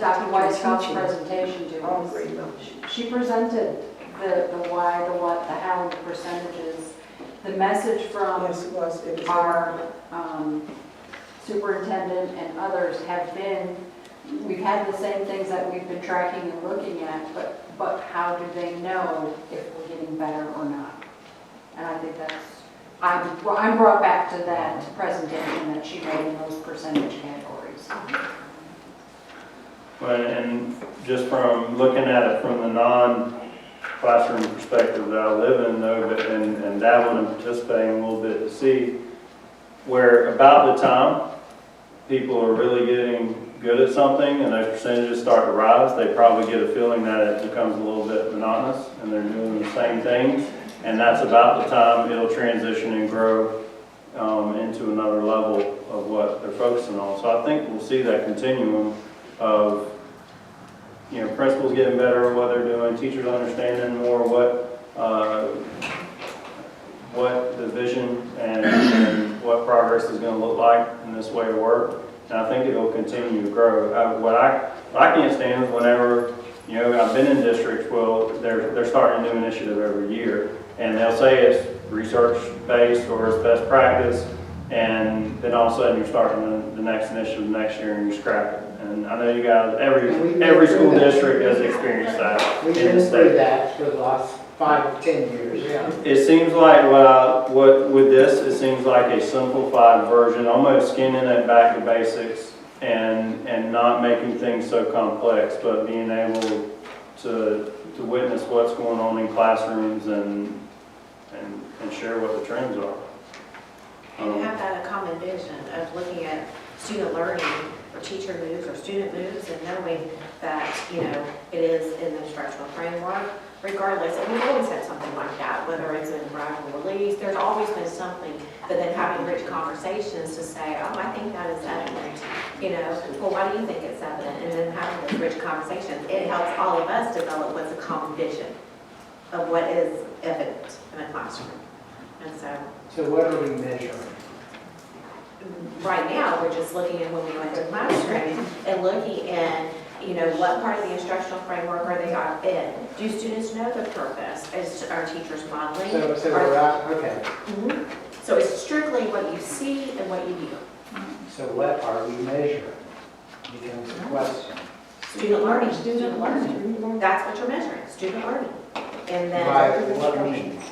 Dr. Weisskamp's presentation to All us. grade level. She presented the why, the what, the how, the percentages. The message from Yes, it was. It was our superintendent and others have been, we've had the same things that we've been tracking and looking at, but how do they know if we're getting better or not? And I think that's, I'm brought back to that presentation that she made in those percentage categories. Well, and just from looking at it from the non-classroom perspective that I live in, though, and dabbling and participating a little bit to see where about the time people are really getting good at something and those percentages start to rise, they probably get a feeling that it becomes a little bit monotonous and they're doing the same things. And that's about the time it'll transition and grow into another level of what they're focusing on. So I think we'll see that continuum of, you know, principals getting better at what they're doing, teachers understanding more what the vision and what progress is going to look like in this way of work. And I think it'll continue to grow. What I can't stand is whenever, you know, I've been in districts, well, they're starting a new initiative every year, and they'll say it's research-based or it's best practice, and then all of a sudden you're starting the next initiative next year and you scrap it. And I know you guys, every school district has experienced that We've in been the through state. that for the last 5 to 10 years. Yeah. It seems like what with this, it seems like a simplified version, almost skinning it back to basics and not making things so complex, but being able to witness what's going on in classrooms and share what the trends are. And have that a common vision of looking at student learning or teacher moves or student moves and knowing that, you know, it is in the instructional framework, regardless. And we've always had something like that, whether it's in gradual release, there's always been something, but then having rich conversations to say, oh, I think that is evident, you know, well, why do you think it's evident? And then having those rich conversations, it helps all of us develop what's a common vision of what is evident in a classroom. And So what are we measuring? right now, we're just looking at when we go into classroom and looking at, you know, what part of the instructional framework are they in? Do students know the purpose? Is our teachers modeling? So we're at, okay. Mhm. So it's strictly what you see and what you do. So what are we measuring? Becomes the question. Student learning. Student learning. That's what you're measuring, student learning. And then. By what means?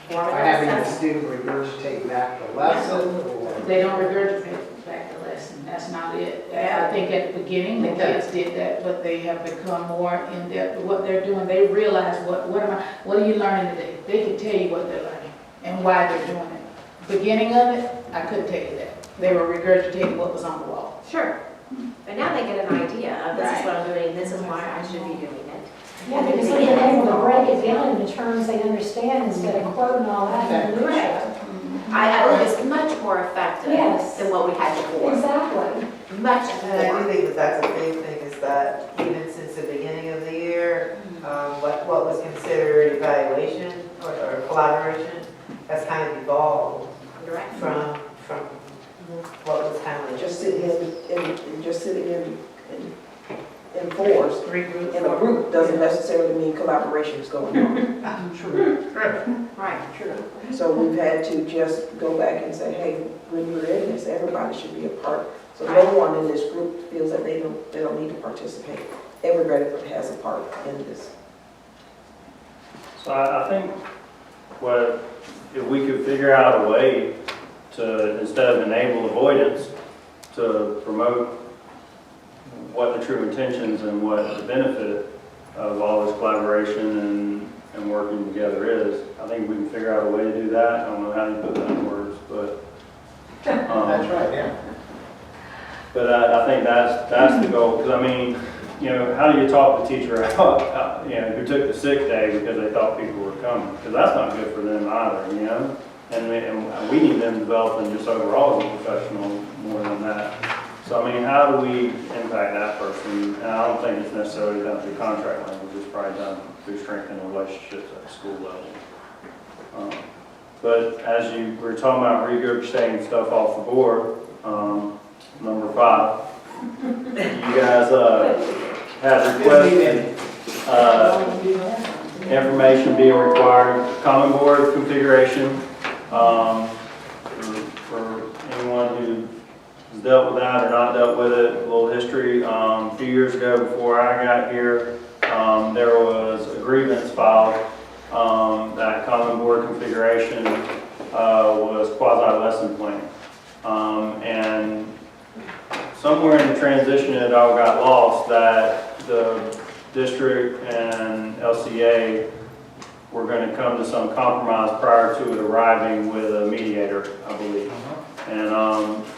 formative By having the assessment. student regurgitate back the lesson, or? They don't regurgitate back the lesson, that's not it. I think at the beginning, the kids did that, but they have become more in-depth with what they're doing. They realize what are you learning today? They can tell you what they're learning and why they're doing it. Beginning of it, I couldn't tell you that. They were regurgitating what was on the wall. Sure. But now they get an idea of this is what I'm doing, this is why I should be doing it. Yeah, because they've been able to break it down into terms they understand instead of quoting all that in the minutia. I believe it's much more effective Yes. than what we had before. Exactly. Much And I do more. think that's a big thing, is that even since the beginning of the year, what was considered evaluation or collaboration has kind of evolved Direct. from what was kind of like Just sitting in fours. three groups. In a group doesn't necessarily mean collaboration is going on. True. Right. True. So we've had to just go back and say, hey, when you're in this, everybody should be a part. So no one in this group feels that they don't need to participate. Everybody has a part in this. So I think if we could figure out a way to, instead of enable avoidance, to promote what the true intentions and what the benefit of all this collaboration and working together is. I think we can figure out a way to do that. I don't know how you put that in words, but. That's right, yeah. But I think that's the goal, because I mean, you know, how do you talk the teacher out, you know, who took the sick day because they thought people were coming? Because that's not good for them either, you know? And we need them developing just overall as a professional more than that. So, I mean, how do we impact that person? And I don't think it's necessarily done through contract language, it's probably done through strengthening relationships at the school level. But as you were talking about regurgitating stuff off the board, number 5, you guys have requested information being required, common board configuration. For anyone who has dealt with that or not dealt with it, a little history. A few years ago, before I got here, there was a grievance filed that common board configuration was quasi-lesson planning. And somewhere in the transition, it all got lost that the district and LCEA were going to come to some compromise prior to it arriving with a mediator, I believe. And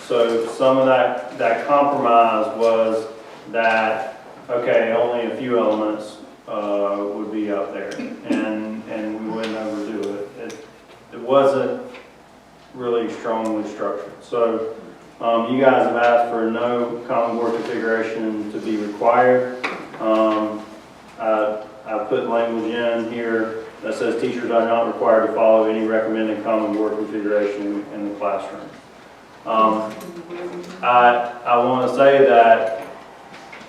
so some of that compromise was that, okay, only a few elements would be up there, and we wouldn't overdo it. It wasn't really strongly structured. So you guys have asked for no common board configuration to be required. I put language in here that says teachers are not required to follow any recommended common board configuration in the classroom. I want to say that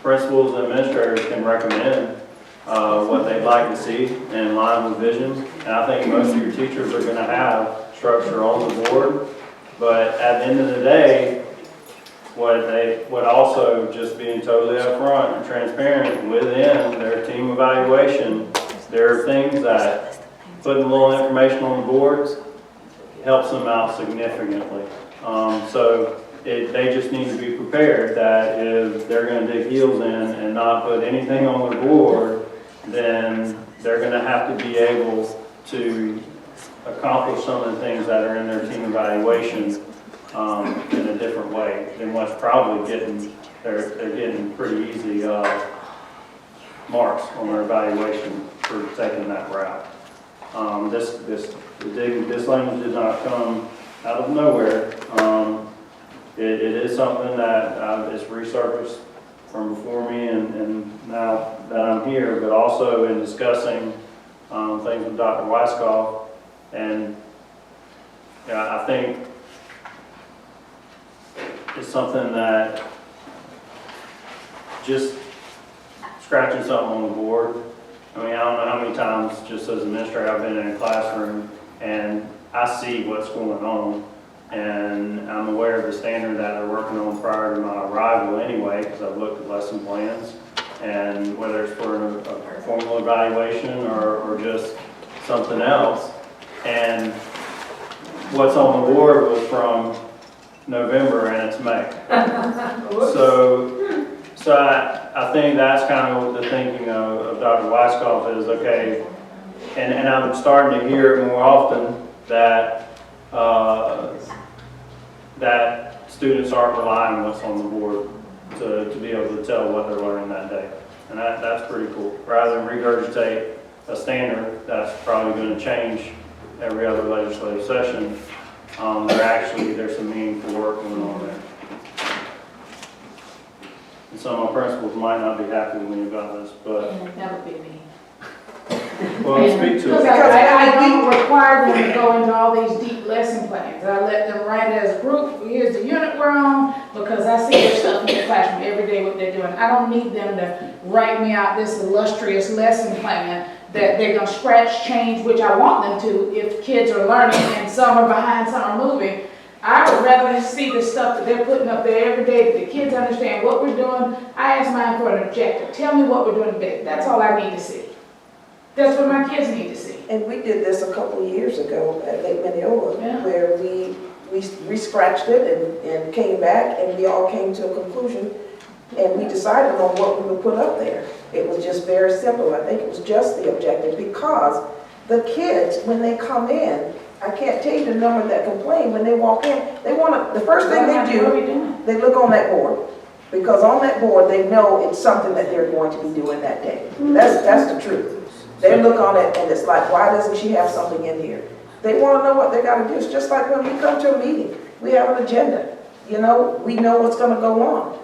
principals and administrators can recommend what they'd like to see in line with vision. And I think most of your teachers are going to have structure on the board. But at the end of the day, what also just being totally upfront and transparent within their team evaluation, there are things that putting a little information on the boards helps them out significantly. So they just need to be prepared that if they're going to dig heels in and not put anything on their board, then they're going to have to be able to accomplish some of the things that are in their team evaluation in a different way than what's probably they're getting pretty easy marks on their evaluation for taking that route. This language did not come out of nowhere. It is something that is resurfaced from before me and now that I'm here, but also in discussing things with Dr. Weiskopf. And I think it's something that just scratching something on the board. I mean, I don't know how many times, just as an administrator, I've been in a classroom and I see what's going on, and I'm aware of the standard that they're working on prior to my arrival anyway, because I've looked at lesson plans, and whether it's for a formal evaluation or just something else. And what's on the board was from November and it's May. So I think that's kind of the thinking of Dr. Weiskopf is, okay, and I'm starting to hear it more often that that students aren't relying on what's on the board to be able to tell what they're learning that day. And that's pretty cool. Rather than regurgitate a standard that's probably going to change every other legislative session, there's some meaningful work going on there. And some of my principals might not be happy with me about this, but That would be me. well, speak to Because it. I don't require them to go into all these deep lesson plans. I let them write as a group, here's the unit we're on, because I see their stuff in the classroom every day what they're doing. I don't need them to write me out this illustrious lesson plan that they're gonna scratch, change, which I want them to if kids are learning and some are behind, some are moving. I would rather see the stuff that they're putting up there every day, that the kids understand what we're doing. I ask mine for an objective. Tell me what we're doing today. That's all I need to see. That's what my kids need to see. And we did this a couple of years ago at Lake Mineola, Yeah. where we scratched it and came back, and we all came to a conclusion, and we decided on what we would put up there. It was just very simple. I think it was just the objective, because the kids, when they come in, I can't tell you the number that complain when they walk in. They want to, the first thing they do, they look on that board. Because on that board, they know it's something that they're going to be doing that day. That's the truth. They look on it and it's like, why doesn't she have something in here? They want to know what they got to do. It's just like when we come to a meeting, we have an agenda. You know, we know what's going to go on.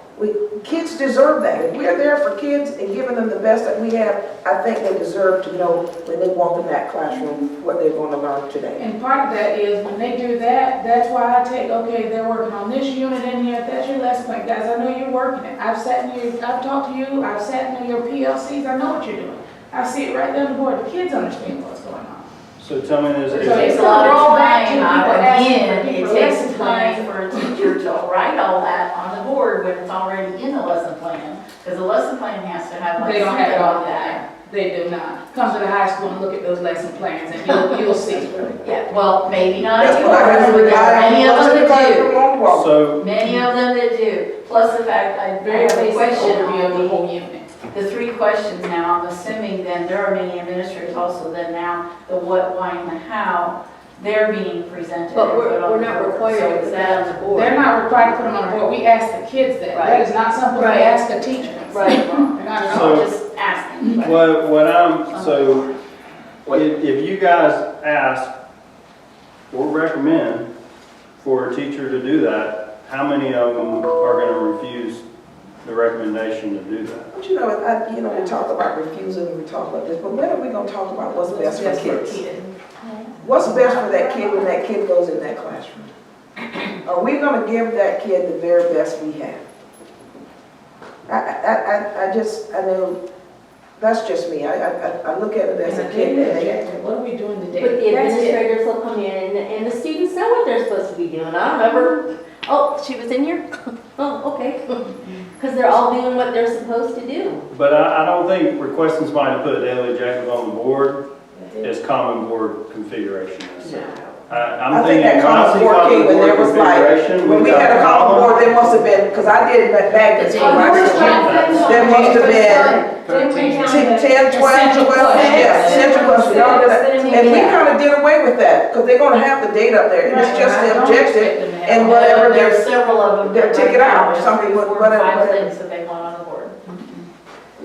Kids deserve that. If we're there for kids and giving them the best that we have, I think they deserve to know when they walk in that classroom what they're going to learn today. And part of that is when they do that, that's why I take, okay, they're working on this unit in here, that's your lesson plan. Guys, I know you're working it. I've talked to you, I've sat in your PLCs, I know what you're doing. I see it right there on the board. The kids understand what's going on. So tell me this, It So takes it's a lot gonna roll of back to time, people asking for again, it people takes lesson time plans. for a teacher to write all that on the board when it's already in the lesson plan. Because the lesson plan has to have like They don't have it something all like that. there. They do not. Come to the high school and look at those lesson plans and you'll see. Yeah, well, maybe not That's yours, what I but heard. there are many of them that do. so, Many of them that do. Plus the fact, I Very have a basic question overview of the on whole unit. the 3 questions now. I'm assuming then there are many administrators also that now the what, why, and the how, they're being presented. But and we're put on the not board. required So to is put that- that on the board. They're not required to put them on the board. We ask the kids that. That Right. is not something we Right. ask a teacher. Right. They're not at all. So- Just asking. so if you guys ask or recommend for a teacher to do that, how many of them are going to refuse the recommendation to do that? But we talk about refusing, we talk about this, but when are we gonna talk about what's best for kids? What's best for that kid when that kid goes in that classroom? Are we gonna give that kid the very best we have? I know, that's just me, I look at it as a kid. and What are we doing today? But the That's it. administrators will come in and the students know what they're supposed to be doing. I remember, oh, she was in here? Oh, okay. Because they're all doing what they're supposed to do. But I don't think requesting somebody to put daily objectives on the board is common board configuration. I'm I think thinking, that when I common see board common came when board there was like, configuration, when we we've had a got common column. board, there must have been, because I did it back in school, there must have been 10, 12, 12, yeah, central question, y'all did that. And we kind of did away with that, because they're gonna have the date up there, it's just the objective, and whatever There are their, several of them. their that ticket right out, now, something, there's 4 or whatever. 5 things that they want on the board.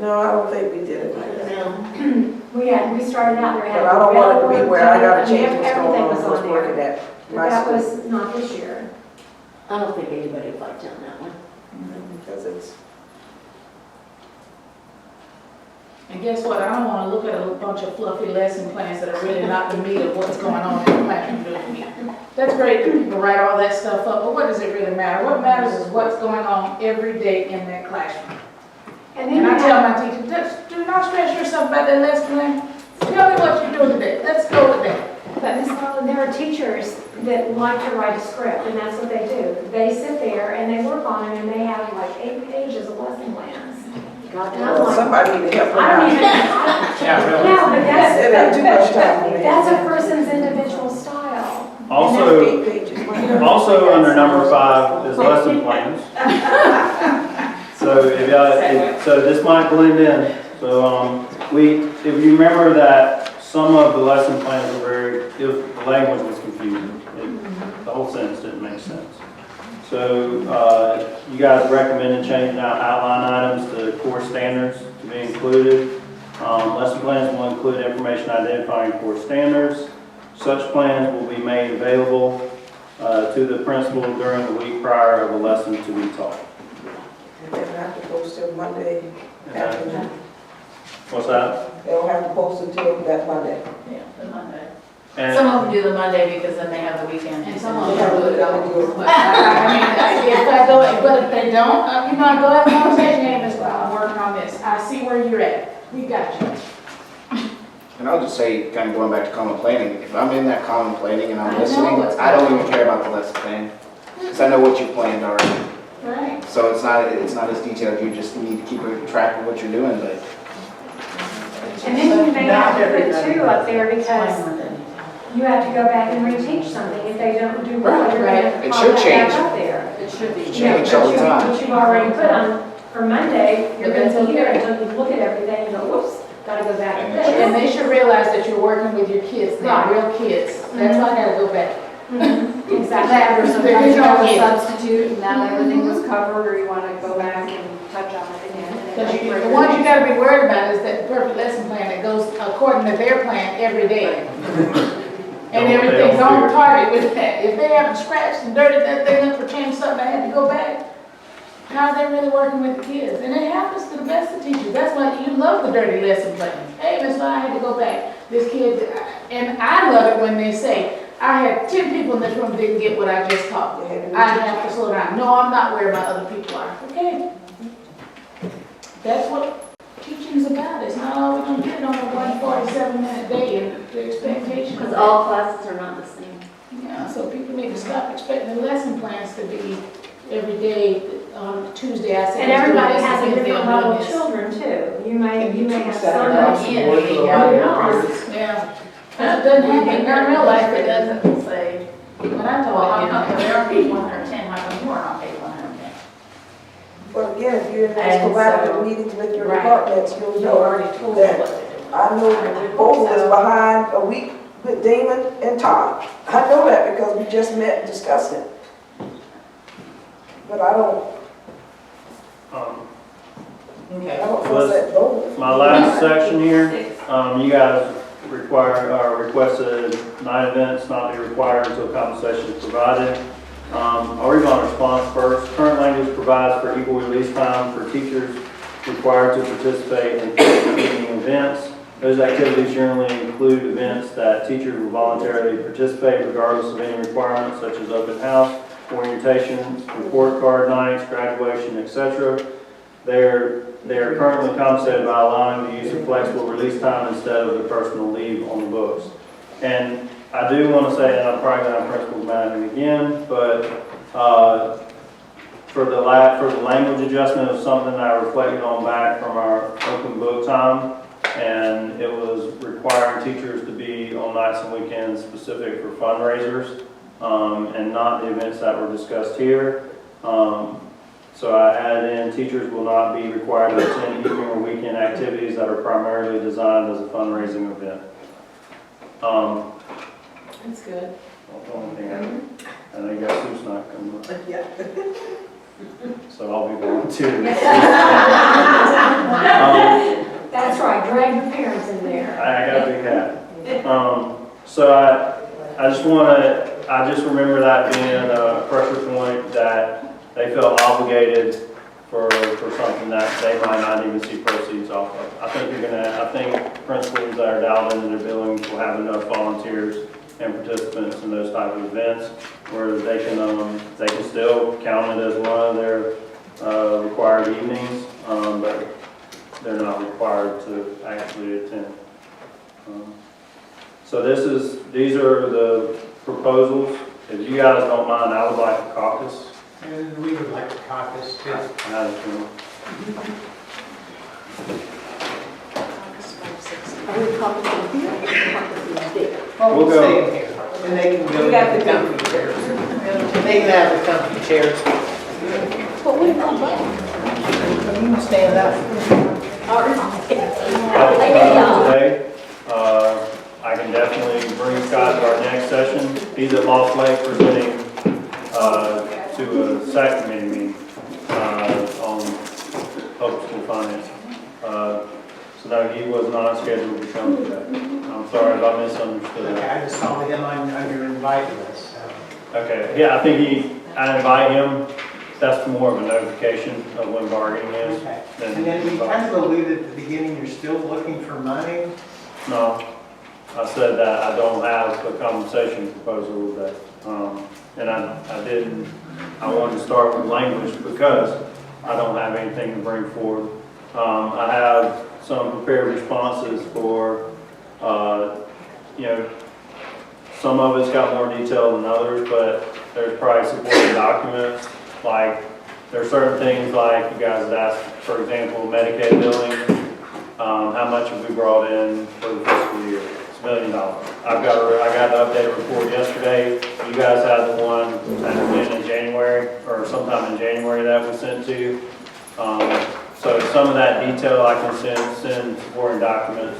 no, I don't think we did it like that. We started out, there But had. I don't want it to be where I gotta change what's Everything going was on, what's on working there. at But my that school, was not this year. I don't think anybody would like to on that one. because it's. And guess what? I don't want to look at a bunch of fluffy lesson plans that are really not the meat of what's going on in the classroom during the week. That's great that people write all that stuff up, but what does it really matter? What matters is what's going on every day in that classroom. And then And you I tell have, my teachers, just do not stress yourself about that lesson plan. Tell me what you're doing today. Let's go with that. but Ms. Garland, there are teachers that like to write a script, and that's what they do. They sit there and they work on it, and they have like 8 pages of lesson plans. And I'm Well, like, somebody need to help them I don't out. even, yeah, but It ain't too much time for me. that's a person's individual style. Also, And that's 8 pages. also under number 5 is lesson plans. So so this might blend in. So if you remember that some of the lesson plans were the language was confusing. The whole sentence didn't make sense. So you guys recommended changing out outline items to core standards to be included. Lesson plans will include information identifying core standards. Such plans will be made available to the principal during the week prior of a lesson to be taught. And they don't have to post till Monday afternoon. What's that? They don't have to post until that Monday. Yeah, the Monday. And Some of them do the Monday because then they have the weekend. And some of them do it all. But I mean, if they don't, I go have a conversation, hey, Ms. Brown, I'm working on this. I see where you're at. We got you. And I'll just say, kind of going back to common planning, if I'm in that common planning and I I'm know listening, what's I don't going even care about the lesson plan. Because I know what you planned already. Right. So it's not as detailed, you just need to keep a track of what you're doing, but And then you may have to put 2 up there because you have to go back and reteach something. If they don't do well, you're going to It call should that change. back up there. It should be. change all the time. But you've already put on, for Monday, you're going to be here until you look at everything and go, whoops, gotta go back to this. And they should realize that you're working with your kids now, Right. real kids. That's why I gotta go back. Exactly. Or sometimes you have a substitute and now everything was covered, or you want to go back and touch on it again. Because the ones you gotta be worried about is that perfect lesson plan that goes according to their plan every day. And everything's on target with that. If they haven't scratched and dirtied that thing up or changed something, I had to go back. how they really working with the kids. And it happens to the best of teachers. That's why you love the dirty lesson plans. Hey, Miss Law, I had to go back. This kid, and I love it when they say, I had 10 people in this room that didn't get what I just taught. I have to slow down. No, I'm not where my other people are. Okay. That's what teaching is about. It's not all we're going to get on a 147-minute day and the expectation. Because all classes are not the same. Yeah, so people need to stop expecting the lesson plans to be every day on Tuesday. I said. And everybody has a different level of children too. You may have some that Yeah. That doesn't happen in real life, it doesn't. Say, When I well, taught, how come they're on page 110, how come you aren't on page 110? But again, if you're in those And collaborative so- meetings with your Right. departments, you'll You know already told me that what to do. I know both was behind a week with Damon and Todd. I know that because we just met and discussed it. But I don't trust that vote. My last section here, you guys requested 9 events not be required until compensation is provided. I'll read my response first. Current language provides for equal release time for teachers required to participate in evening events. Those activities generally include events that teachers will voluntarily participate regardless of any requirements such as open house, orientation, report card nights, graduation, etc. They are currently compensated by allowing the use of flexible release time instead of the personal leave on the books. And I do want to say, and I'm probably going to have principals mad again, but for the language adjustment of something I reflected on back from our open book time, and it was requiring teachers to be on nights and weekends specific for fundraisers, and not the events that were discussed here. So I added in, teachers will not be required to attend evening or weekend activities that are primarily designed as a fundraising event. That's good. Only thing I know you got Sue's not coming up, Yeah. so I'll be volunteering. That's right, drag your parents in there. I got a big hat. So I just remember that being a pressure point that they felt obligated for something that they might not even see proceeds off of. I think principals that are dialed into their billings will have enough volunteers and participants in those type of events where they can still count it as one of their required evenings, but they're not required to actually attend. So these are the proposals. If you guys don't mind, I would like to caucus. And we would like to caucus too. Are we caucusing here or caucusing there? We'll go. Stay in here. And they can go We got to the the comfy chairs. They can have the comfy chairs. But what about that? You can stand up. Today, I can definitely bring Scott to our next session. He's at Lost Lake presenting to a SAC committee meeting on public school finance. So no, he was not scheduled to come today. I'm sorry if I misunderstood Okay, that. I just saw him on your invite list. So. Okay, yeah, I think I invite him. That's more of a notification of when bargaining is. Okay. And then we kind of alluded at the beginning, you're still looking for money. No, I said that I don't have a compensation proposal that, and I wanted to start with language because I don't have anything to bring forward. I have some prepared responses for, some of it's got more detail than others, but there's probably supporting documents. Like, there's certain things like you guys had asked, for example, Medicaid billing. How much have we brought in for the fiscal year? It's $1 million. I got the updated report yesterday. You guys had the one that had been in January, or sometime in January that we sent to you. So some of that detail I can send supporting documents.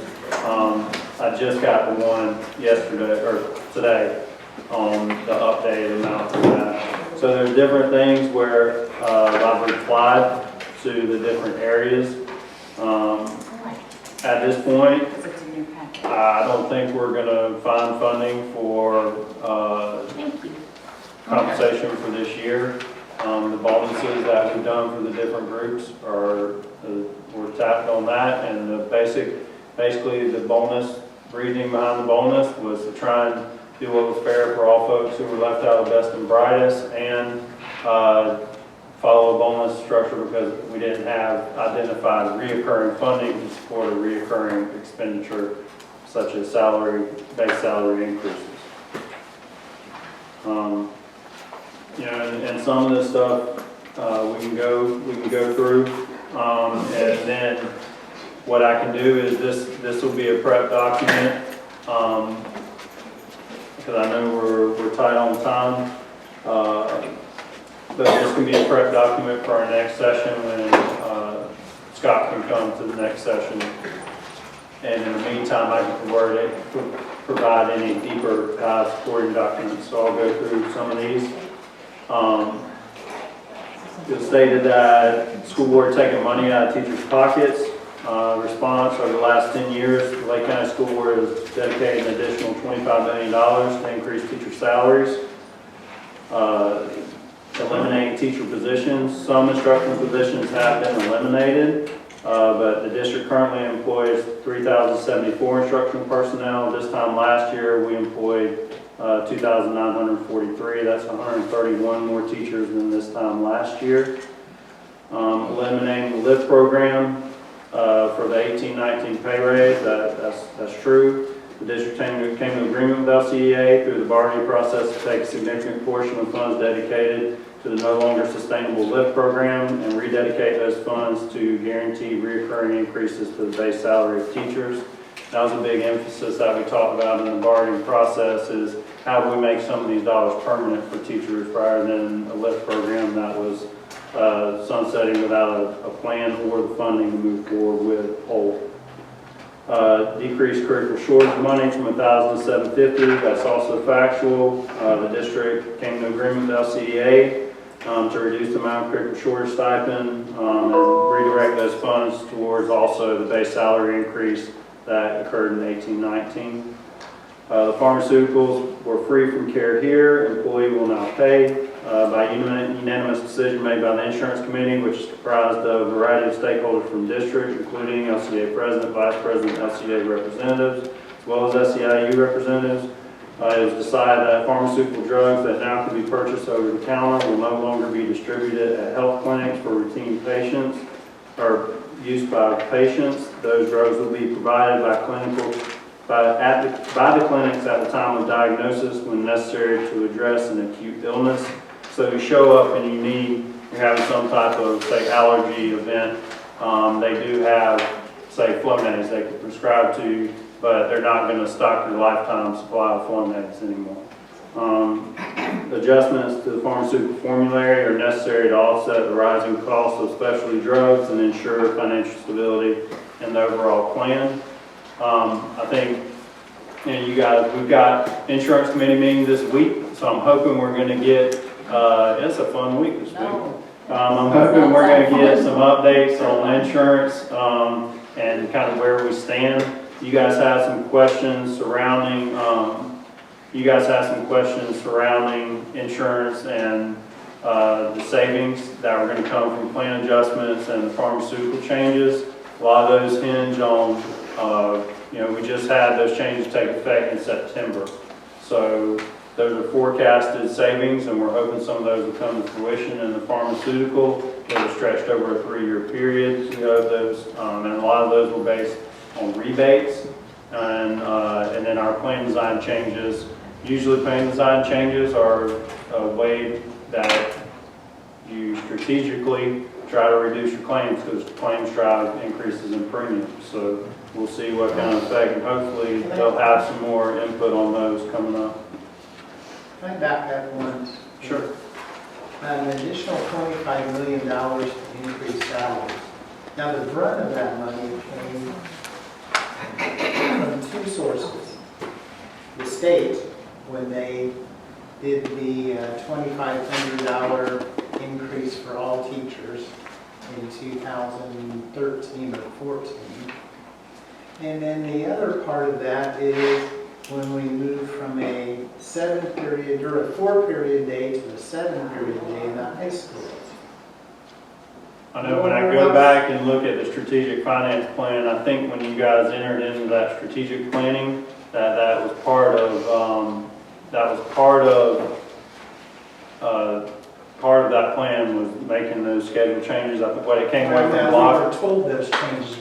I just got the one yesterday, or today, on the updated amount for that. So there's different things where I've replied to the different areas. At this point, I don't think we're going to find funding for compensation for this year. The bonuses that we've done for the different groups were tapped on that, and basically the bonus, reasoning behind the bonus was to try and do what was fair for all folks who were left out of best and brightest, and follow a bonus structure because we didn't have identified reoccurring funding to support a reoccurring expenditure such as base salary increases. And some of this stuff we can go through, and then what I can do is this will be a prep document because I know we're tight on time. But this can be a prep document for our next session when Scott can come to the next session. And in the meantime, I can provide any deeper dive supporting documents. So I'll go through some of these. It stated that the school board taking money out of teachers' pockets. Response: over the last 10 years, the Lake County School Board has dedicated an additional $25 million to increase teacher salaries. Eliminating teacher positions. Some instructional positions have been eliminated, but the district currently employs 3,074 instructional personnel. This time last year, we employed 2,943. That's 131 more teachers than this time last year. Eliminating the LIFT program for the 18-19 pay raise. That's true. The district came to agreement with LCEA through the bargaining process to take a significant portion of funds dedicated to the no longer sustainable LIFT program and rededicate those funds to guarantee recurring increases to the base salary of teachers. That was a big emphasis that we talked about in the bargaining process, is how do we make some of these dollars permanent for teachers rather than a LIFT program that was sunsetting without a plan or the funding to move forward with whole. Decreased curricular shortage money from $1,000 to $750. That's also factual. The district came to agreement with LCEA to reduce the amount of curricular shortage stipend and redirect those funds towards also the base salary increase that occurred in 18-19. The pharmaceuticals were free from care here. Employee will now pay by unanimous decision made by the insurance committee, which is comprised of a variety of stakeholders from district, including LCA president, vice president, LCA representatives, as well as SEIU representatives. It was decided that pharmaceutical drugs that now can be purchased over the counter will no longer be distributed at health clinics for routine patients or use by patients. Those drugs will be provided by the clinics at the time of diagnosis when necessary to address an acute illness. So you show up and you're having some type of, say, allergy event. They do have, say, Flonase they can prescribe to you, but they're not going to stock your lifetime supply of Flonase anymore. Adjustments to the pharmaceutical formulary are necessary to offset the rising costs of specialty drugs and ensure financial stability in the overall plan. I think, you guys, we've got insurance committee meeting this week, so I'm hoping we're going to get, it's a fun week this week. I'm hoping we're going to get some updates on insurance and kind of where we stand. You guys have some questions surrounding, insurance and the savings that are going to come from plan adjustments and the pharmaceutical changes. A lot of those hinge on, we just had those changes take effect in September. So those are forecasted savings, and we're hoping some of those will come to fruition in the pharmaceutical. They were stretched over a 3-year period. We hope those, and a lot of those were based on rebates. And then our plan design changes. Usually plan design changes are a way that you strategically try to reduce your claims because claims drive increases in premiums. So we'll see what kind of effect, and hopefully they'll have some more input on those coming up. Can I back up once? Sure. An additional $25 million to increase salaries. Now, the brunt of that money came from two sources. The state, when they did the $2,500 increase for all teachers in 2013 or 14. And then the other part of that is when we moved from a 7-period, or a 4-period day to a 7-period day in the high school. I know when I go back and look at the strategic finance plan, I think when you guys entered into that strategic planning, that was part of that plan was making those schedule changes. I think what it came away from We block. were told those changes.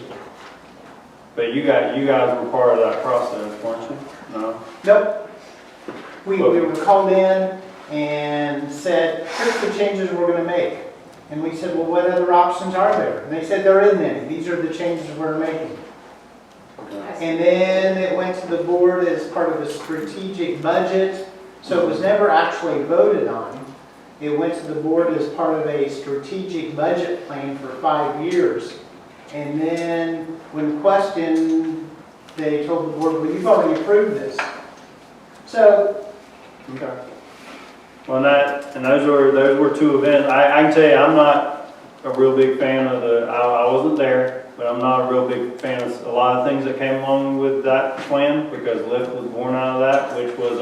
But you guys were part of that process, weren't you? No? Nope. We were called in and said, here's the changes we're going to make. And we said, well, what other options are there? And they said, there isn't any. These are the changes we're making. And then it went to the board as part of a strategic budget. So it was never actually voted on. It went to the board as part of a strategic budget plan for 5 years. And then when questioned, they told the board, well, you've already approved this. So, Okay. Well, those were two events. I can tell you, I'm not a real big fan of I wasn't there, but I'm not a real big fan of a lot of things that came along with that plan, because LIFT was born out of that, which was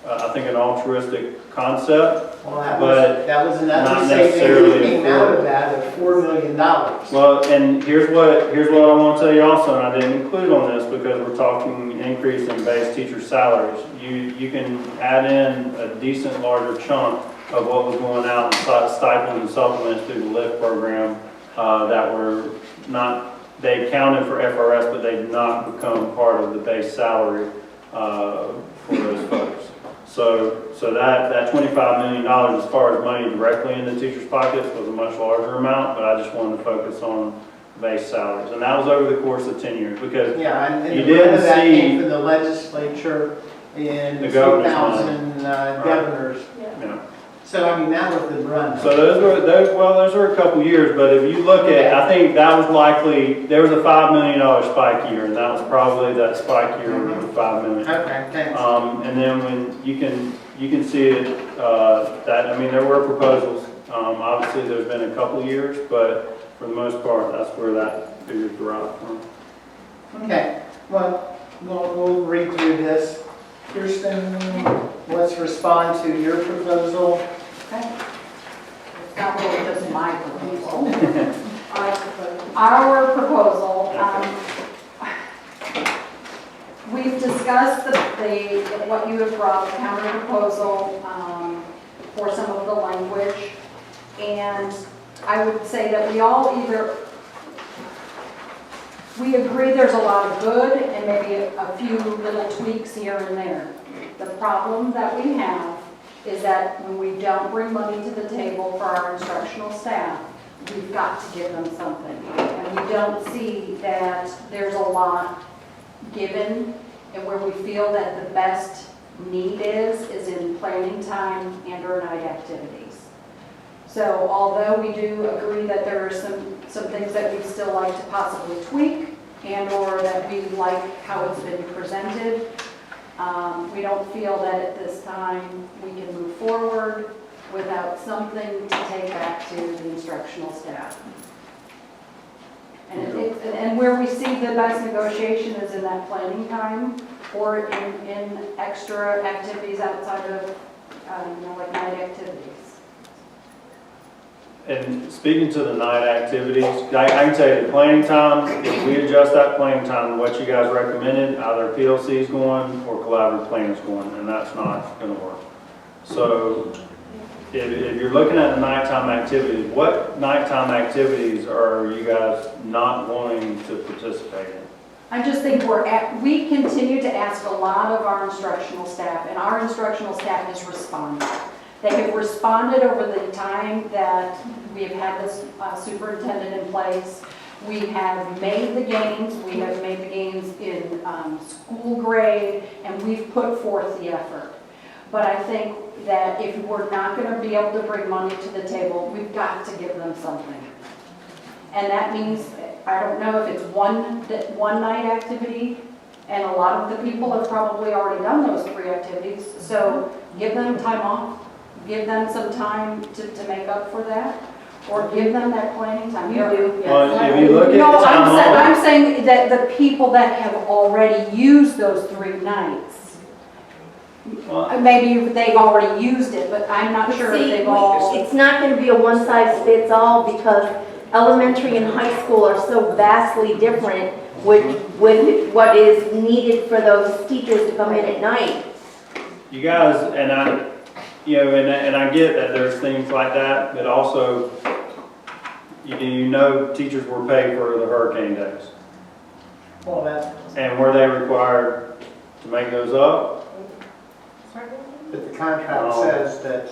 I think an altruistic concept. well, that But was not another savings necessarily that came out of that of $4 million. Well, and here's what I want to tell you also, and I didn't include on this because we're talking increase in base teacher salaries. You can add in a decent larger chunk of what was going out in stipends and supplements through the LIFT program that were not, they counted for FRS, but they did not become part of the base salary for those folks. So that $25 million as far as money directly into teachers' pockets was a much larger amount, but I just wanted to focus on base salaries. And that was over the course of 10 years, because Yeah, and you the rest of that didn't came see from the legislature in the governor's 2000 governors. you know. So, I mean, that was the run. So those were a couple years, but if you look at, I think that was likely, there was a $5 million spike year, and that was probably that spike year of $5 million. Okay, thanks. And then when you can see it, that, I mean, there were proposals. Obviously, there's been a couple years, but for the most part, that's where that figure's derived from. Okay, well, we'll read through this. Kirsten, let's respond to your proposal. Okay. It's not really just my proposal. Our proposal, we've discussed what you have brought, the counter proposal for some of the language. And I would say that we agree there's a lot of good and maybe a few little tweaks here and there. The problem that we have is that when we don't bring money to the table for our instructional staff, we've got to give them something. And we don't see that there's a lot given, and where we feel that the best need is in planning time and or night activities. So although we do agree that there are some things that we'd still like to possibly tweak and or that we like how it's been presented, we don't feel that at this time we can move forward without something to take back to the instructional staff. And where we see the best negotiation is in that planning time or in extra activities outside of, like night activities. And speaking to the night activities, I can tell you the planning time, if we adjust that planning time to what you guys recommended, either PLC is going or collaborative plan is going, and that's not going to work. So if you're looking at the nighttime activities, what nighttime activities are you guys not wanting to participate in? I just think we continue to ask a lot of our instructional staff, and our instructional staff has responded. They have responded over the time that we have had this superintendent in place. We have made the gains. We have made the gains in school grade, and we've put forth the effort. But I think that if we're not going to be able to bring money to the table, we've got to give them something. And that means, I don't know if it's one night activity, and a lot of the people have probably already done those 3 activities. So give them time off. Give them some time to make up for that, or give them that planning time. You do, Well, yes. if you look at No, time off, I'm saying that the people that have already used those 3 nights, Well, Maybe they've already used it, but I'm not sure if See, they've all. it's not gonna be a one-size-fits-all because elementary and high school are so vastly different with what is needed for those teachers to come in at night. you guys, and I, and I get that there's things like that, but also, teachers were paid for the hurricane days. Well, that, And were they required to make those up? but the contract says that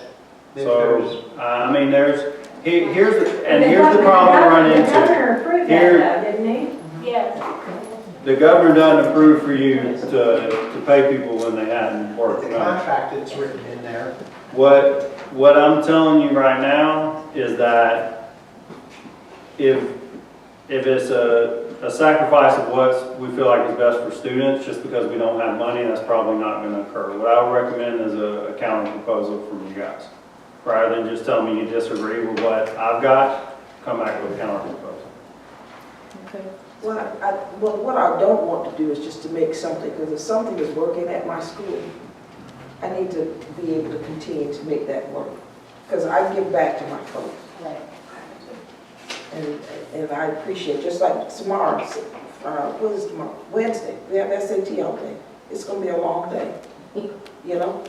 if So, there's, I mean, here's the problem we run The into. governor approved Here- that, though, didn't he? Yes. The governor doesn't approve for you to pay people when they hadn't worked. the No. contract it's written in there. What I'm telling you right now is that if it's a sacrifice of what we feel like is best for students, just because we don't have money, that's probably not going to occur. What I would recommend is a counter proposal from you guys. Rather than just tell me you disagree with what I've got, come back with a counter proposal. What I don't want to do is just to make something, because if something is working at my school, I need to be able to continue to make that work. Because I give back to my folks. Right. And I appreciate, just like tomorrow, what is tomorrow? Wednesday, we have SAT all day. It's gonna be a long day,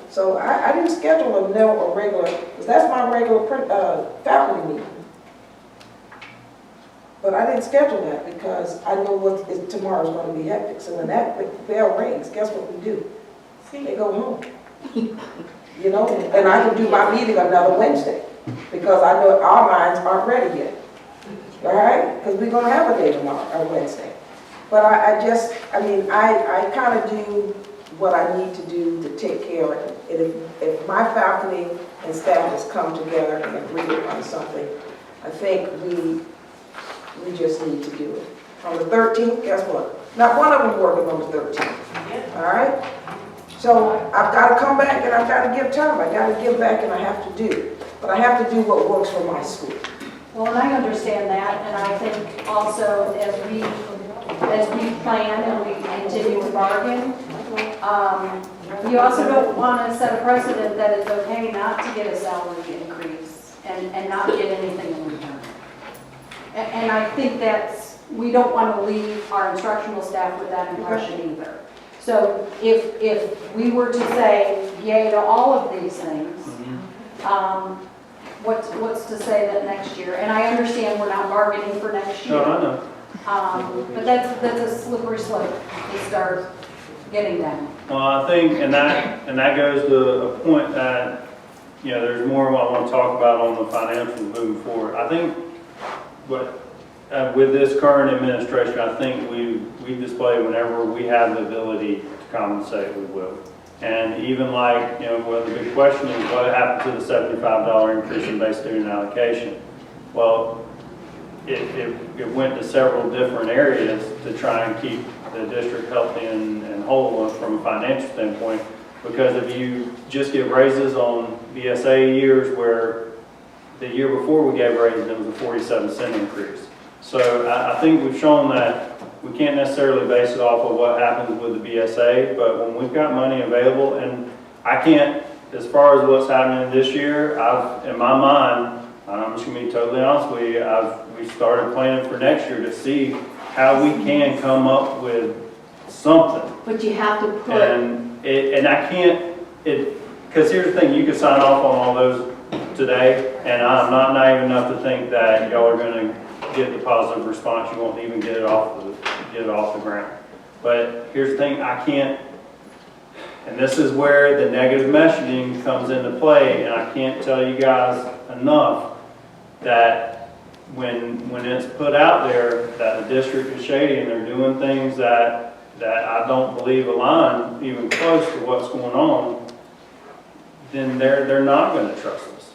So I didn't schedule a regular, because that's my regular faculty meeting. But I didn't schedule that because I know tomorrow's gonna be hectic. So when that bell rings, guess what we do? They go home. And I can do my meeting another Wednesday because I know our minds aren't ready yet. All right? Because we're gonna have a day tomorrow, or Wednesday. But I kind of do what I need to do to take care of it. And if my faculty and staff has come together and agreed upon something, I think we just need to do it. On the 13th, guess what? Not one of them working on the 13th. All right? So I've got to come back and I've got to give time. I've got to give back and I have to do. But I have to do what works for my school. Well, and I understand that, and I think also as we plan and we continue to bargain, you also don't want to set a precedent that it's okay not to get a salary increase and not get anything in return. And I think we don't want to leave our instructional staff with that impression either. So if we were to say yay to all of these things, what's to say that next year? And I understand we're not bargaining for next year. No, I know. But that's a slippery slope to start getting down. Well, I think, and that goes to a point that, there's more I want to talk about on the financials moving forward. I think with this current administration, I think we display whenever we have the ability to compensate, we will. And even well, the big question is what happened to the $75 increase in base student allocation? Well, it went to several different areas to try and keep the district healthy and whole from a financial standpoint. Because if you just give raises on BSA years where the year before we gave raises, it was a 47-cent increase. So I think we've shown that we can't necessarily base it off of what happens with the BSA, but when we've got money available, and I can't, as far as what's happening this year, in my mind, I'm just going to be totally honest with you, we started planning for next year to see how we can come up with something. But you have to put. And I can't, because here's the thing, you could sign off on all those today, and I'm not naive enough to think that y'all are going to get the positive response. You won't even get it off the ground. But here's the thing, I can't, and this is where the negative messaging comes into play, and I can't tell you guys enough that when it's put out there that the district is shady and they're doing things that I don't believe align even close to what's going on, then they're not going to trust us.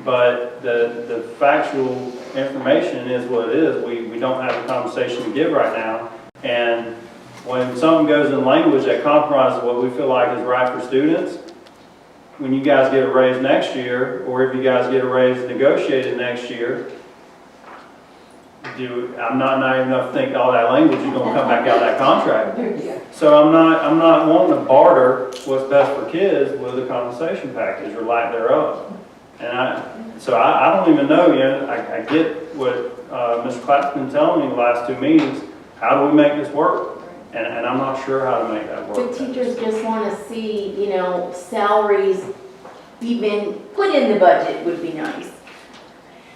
But the factual information is what it is. We don't have a conversation to give right now. And when something goes in language that compromises what we feel like is right for students, when you guys get a raise next year, or if you guys get a raise negotiated next year, I'm not naive enough to think all that language is gonna come back out of that contract. So I'm not wanting to barter what's best for kids with a compensation package or lack thereof. And I don't even know, I get what Mr. Clapp's been telling me the last 2 meetings, how do we make this work? And I'm not sure how to make that The work. teachers just want to see, salaries even put in the budget would be nice.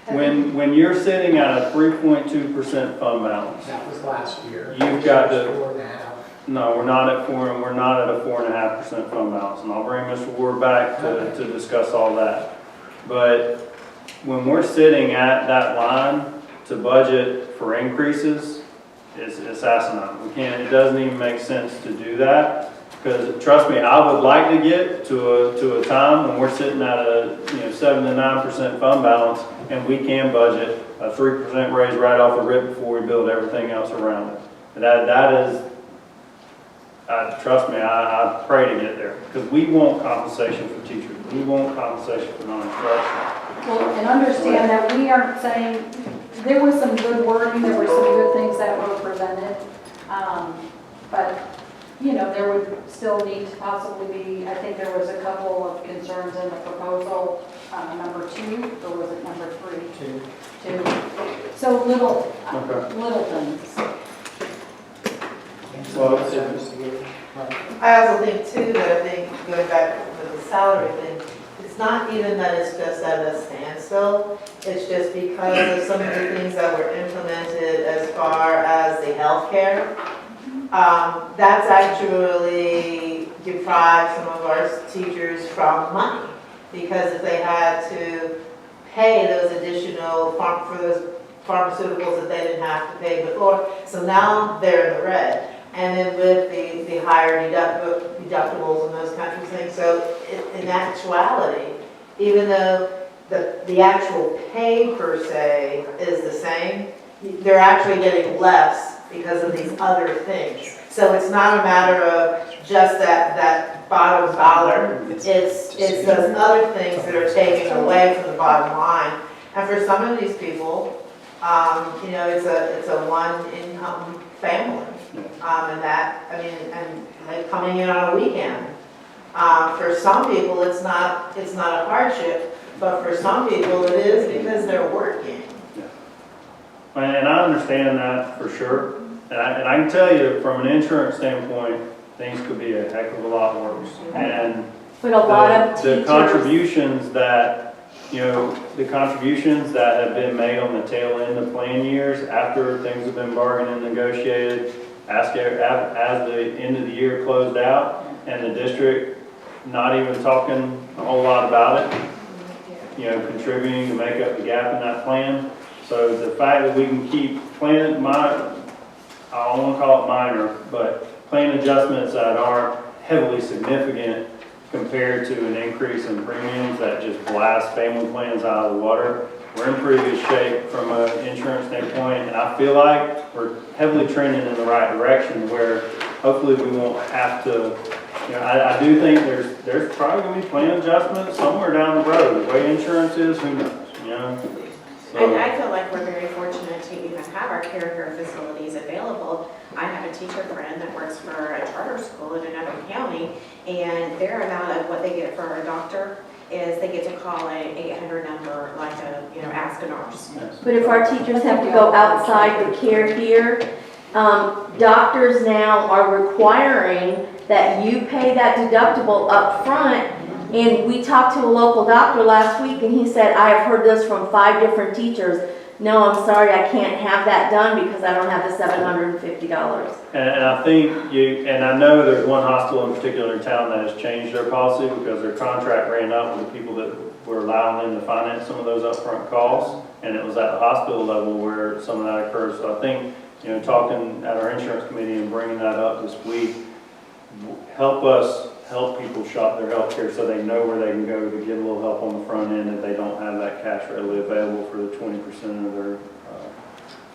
When you're sitting at a 3.2% fund balance, That was last year. You've got to- 4.5. no, we're not at 4, and we're not at a 4.5% fund balance. And I'll bring Mr. Ward back to discuss all that. But when we're sitting at that line to budget for increases, it's asinine. It doesn't even make sense to do that. Because trust me, I would like to get to a time when we're sitting at a 7 to 9% fund balance, and we can budget a 3% raise right off the rip before we build everything else around it. That is, trust me, I pray to get there, because we want compensation for teachers. We want compensation for non-instructional. Well, and understand that we aren't saying, there was some good wording, there were some good things that were presented. But, there would still need to possibly be, I think there was a couple of concerns in the proposal, number 2, or was it number 3? 2. So little things. Well, I also think too, that I think, going back to the salary thing, it's not even that it's just at a standstill, it's just because of some of the things that were implemented as far as the healthcare. That's actually deprived some of our teachers from money, because if they had to pay those additional for those pharmaceuticals that they didn't have to pay before, so now they're in the red. And then with the higher deductibles and those kinds of things, so in actuality, even though the actual pay per se is the same, they're actually getting less because of these other things. So it's not a matter of just that bottom dollar, it's those other things that are taking away from the bottom line. And for some of these people, it's a one income family. And like coming in on a weekend. For some people, it's not a hardship, but for some people it is because they're working. And I understand that for sure. And I can tell you, from an insurance standpoint, things could be a heck of a lot worse. And But a lot of the teachers, contributions that have been made on the tail end of plan years after things have been bargained and negotiated, as the end of the year closed out, and the district not even talking a whole lot about it, contributing to make up the gap in that plan. So the fact that we can keep plan, I don't want to call it minor, but plan adjustments that aren't heavily significant compared to an increase in premiums that just blast family plans out of the water, we're in pretty good shape from an insurance standpoint, and I feel like we're heavily trending in the right direction where hopefully we won't have to, I do think there's probably going to be plan adjustments somewhere down the road. The way insurance is, who knows, And I feel like we're very fortunate to even have our caregiver facilities available. I have a teacher friend that works for a charter school in another county, and their amount of what they get for a doctor is they get to call an 800 number, like ask a nurse. but if our teachers have to go outside the care here, doctors now are requiring that you pay that deductible up front. And we talked to a local doctor last week, and he said, I have heard this from 5 different teachers. No, I'm sorry, I can't have that done because I don't have the $750. And I think and I know there's one hospital in particular in town that has changed their policy because their contract ran up with the people that were allowing them to finance some of those upfront costs. And it was at the hospital level where some of that occurs. So I think, talking at our insurance committee and bringing that up this week, help people shop their health care so they know where they can go to get a little help on the front end if they don't have that cash readily available for the 20% of their.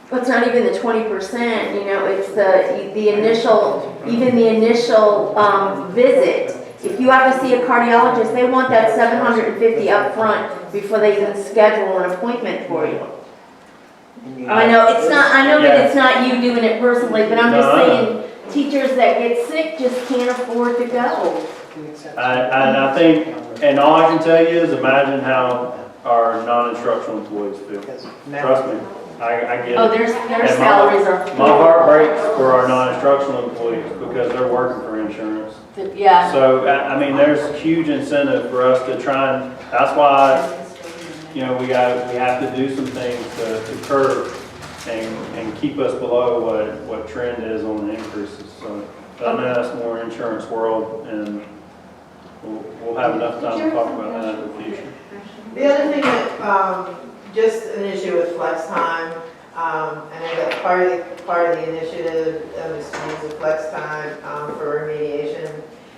But it's not even the 20%, it's the initial, even the initial visit. If you have to see a cardiologist, they want that $750 up front before they even schedule an appointment for you. I know, it's not, I know that Yeah. it's not you doing it personally, but I'm just No, I know. saying, teachers that get sick just can't afford to go. And I think, and all I can tell you is imagine how our non-instructional employees feel. Trust me, I get Oh, it. their And salaries are. My heart breaks for our non-instructional employees because they're working for insurance. Yeah, So, I mean, there's huge incentive for us to try and, that's why, you know, we have to do some things to curb and keep us below what trend is on the increases. So, I know that's more insurance world, and we'll have enough time to talk about that in the future. The other thing that, just an issue with flex time, and I know that part of the initiative is to use the flex time for remediation.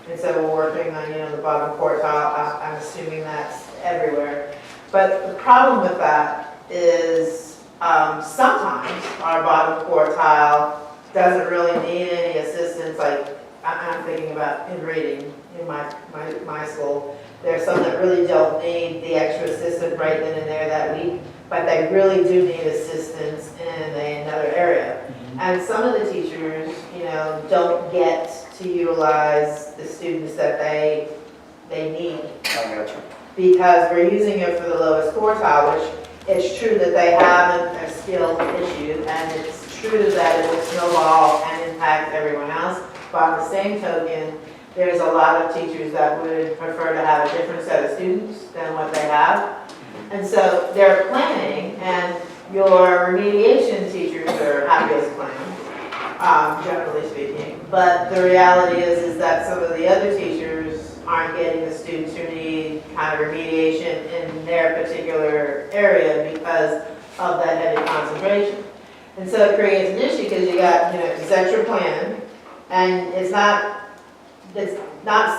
And so we're working on, the bottom quartile. I'm assuming that's everywhere. But the problem with that is sometimes our bottom quartile doesn't really need any assistance. Like I'm thinking about in reading in my school. There's some that really don't need the extra assistant right then and there that week, but they really do need assistance in another area. And some of the teachers, don't get to utilize the students that they need I got you. because we're using it for the lowest quartile, which it's true that they have a skill issue, and it's true that it will snowball and impact everyone else. But on the same token, there's a lot of teachers that would prefer to have a different set of students than what they have. And so they're planning, and your remediation teachers are happiest planning, generally speaking. But the reality is that some of the other teachers aren't getting the students who need kind of remediation in their particular area because of that heavy concentration. And so it creates an issue because you got, this extra planning, and it's not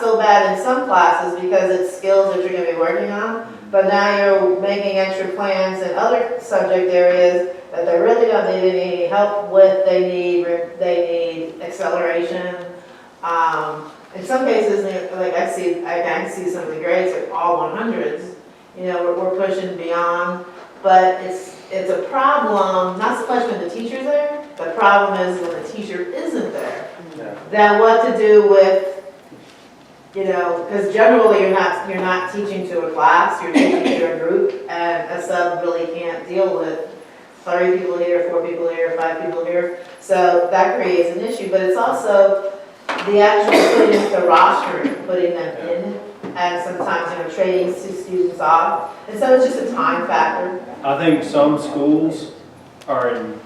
so bad in some classes because it's skills that you're going to be working on, but now you're making extra plans in other subject areas that they really don't need any help with. They need acceleration. In some cases, like I can see some of the grades are all 100s. We're pushing beyond, but it's a problem, not so much when the teacher's there. The problem is when the teacher isn't there. Yeah. Then what to do with, because generally you're not teaching to a class, you're teaching to a group, and a sub really can't deal with 30 people here, 4 people here, 5 people here. So that creates an issue, but it's also the actual putting the roster, putting them in, and sometimes, trading students off. And so it's just a time factor. I think some schools are in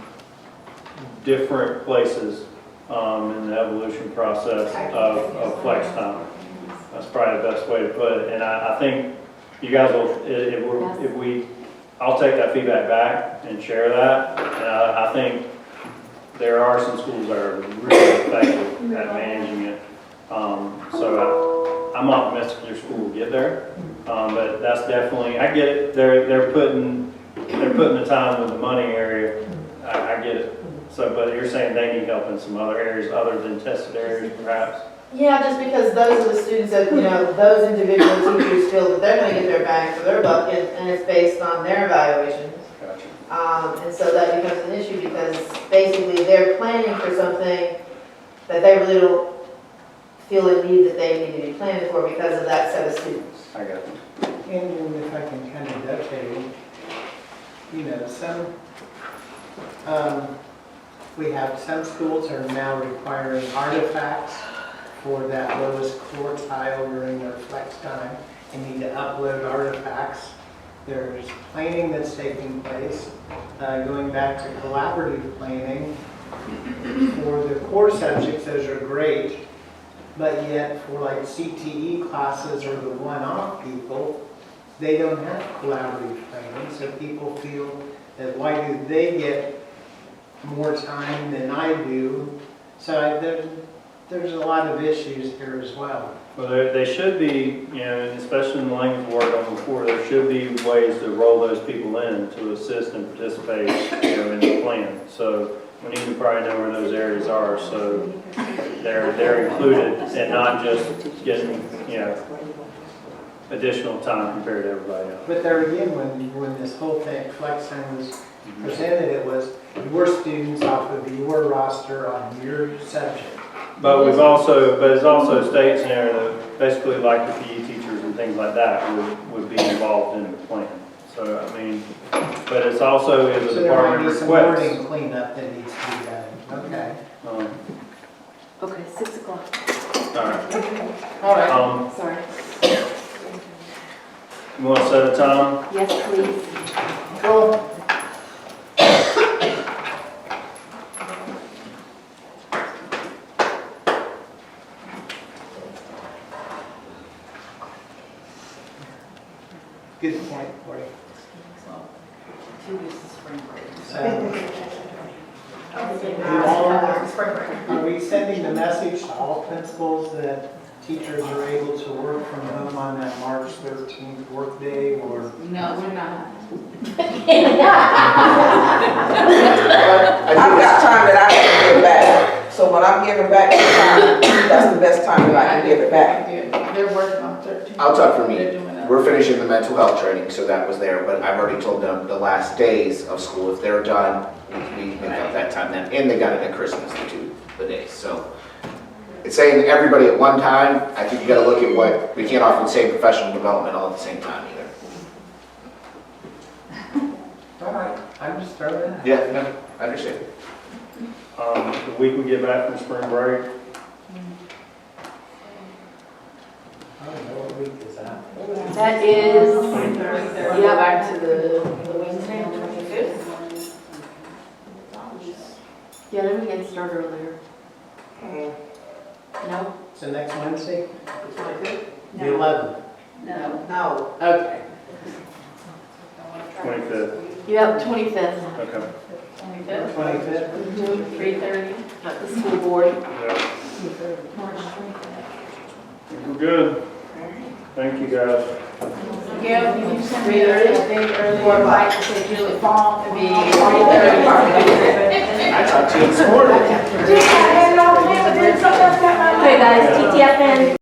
different places in the evolution process of flex time. That's probably the best way to put it. And I think you guys will, I'll take that feedback back and share that. And I think there are some schools that are really effective at managing it. So I'm optimistic your school will get there. But that's definitely, I get it. They're putting the time with the money area. I get it. So, but you're saying they need help in some other areas other than tested areas, perhaps? Yeah, just because those are the students that, those individual teachers feel that they're going to get their bang for their buck, and it's based on their evaluations. Gotcha. And so that becomes an issue because basically they're planning for something that they really don't feel a need that they need to be planning for because of that set of students. I got you. And if I can kind of dovetail, we have some schools are now requiring artifacts for that lowest quartile during their flex time. They need to upload artifacts. There's planning that's taking place, going back to collaborative planning. For the core subjects, those are great, but yet for like CTE classes or the one-off people, they don't have collaborative planning, so people feel that why do they get more time than I do? So there's a lot of issues here as well. Well, they should be, especially in the language work on before, there should be ways to roll those people in to assist and participate, in the plan. So we need to probably know where those areas are, so they're included and not just getting, additional time compared to everybody else. But there again, when this whole thing, flex thing was presented, it was your students off of your roster on your subject. But it's also states in there that basically like the PE teachers and things like that would be involved in the plan. So, I mean, but it's also if So the there might department be some requests. wording cleanup that needs to be done. Okay. Okay, 6 o'clock. All right. All right. Sorry. You want to set a time? Yes, please. Cool. Good point, Cory. 2 weeks of spring break. Are we sending the message to all principals that teachers are able to work from home on that March 13th workday, or? No, we're not. I've got time that I can give back, so when I'm giving back time, that's the best time that I can give it back. They're working on 13. I'll talk for me. They're doing that. We're finishing the mental health training, so that was there, but I've already told them the last days of school, if they're done, we make up that time then. And they got it at Christmas, the days, so. It's saying everybody at one time, I think you gotta look at what, we can't often say professional development all at the same time either. All right, I'm just throwing it out. Yeah, no, I understand. The week we get back from spring break, I don't know what week is that. That is, Go yep, back to the Wednesday, 25th. yeah, then we can start earlier. No? So next Wednesday, the No. 11th. No. No. Okay. 25th. Yep, 25th. Okay. 25th, 25th? 3:30. At the school board. Yeah, March 25th. we're good. Thank you, guys. Gail, can you send me a date earlier, like, to Julie Fall? It'd be 3:30. I talked to you this morning. Okay, guys, TTFN.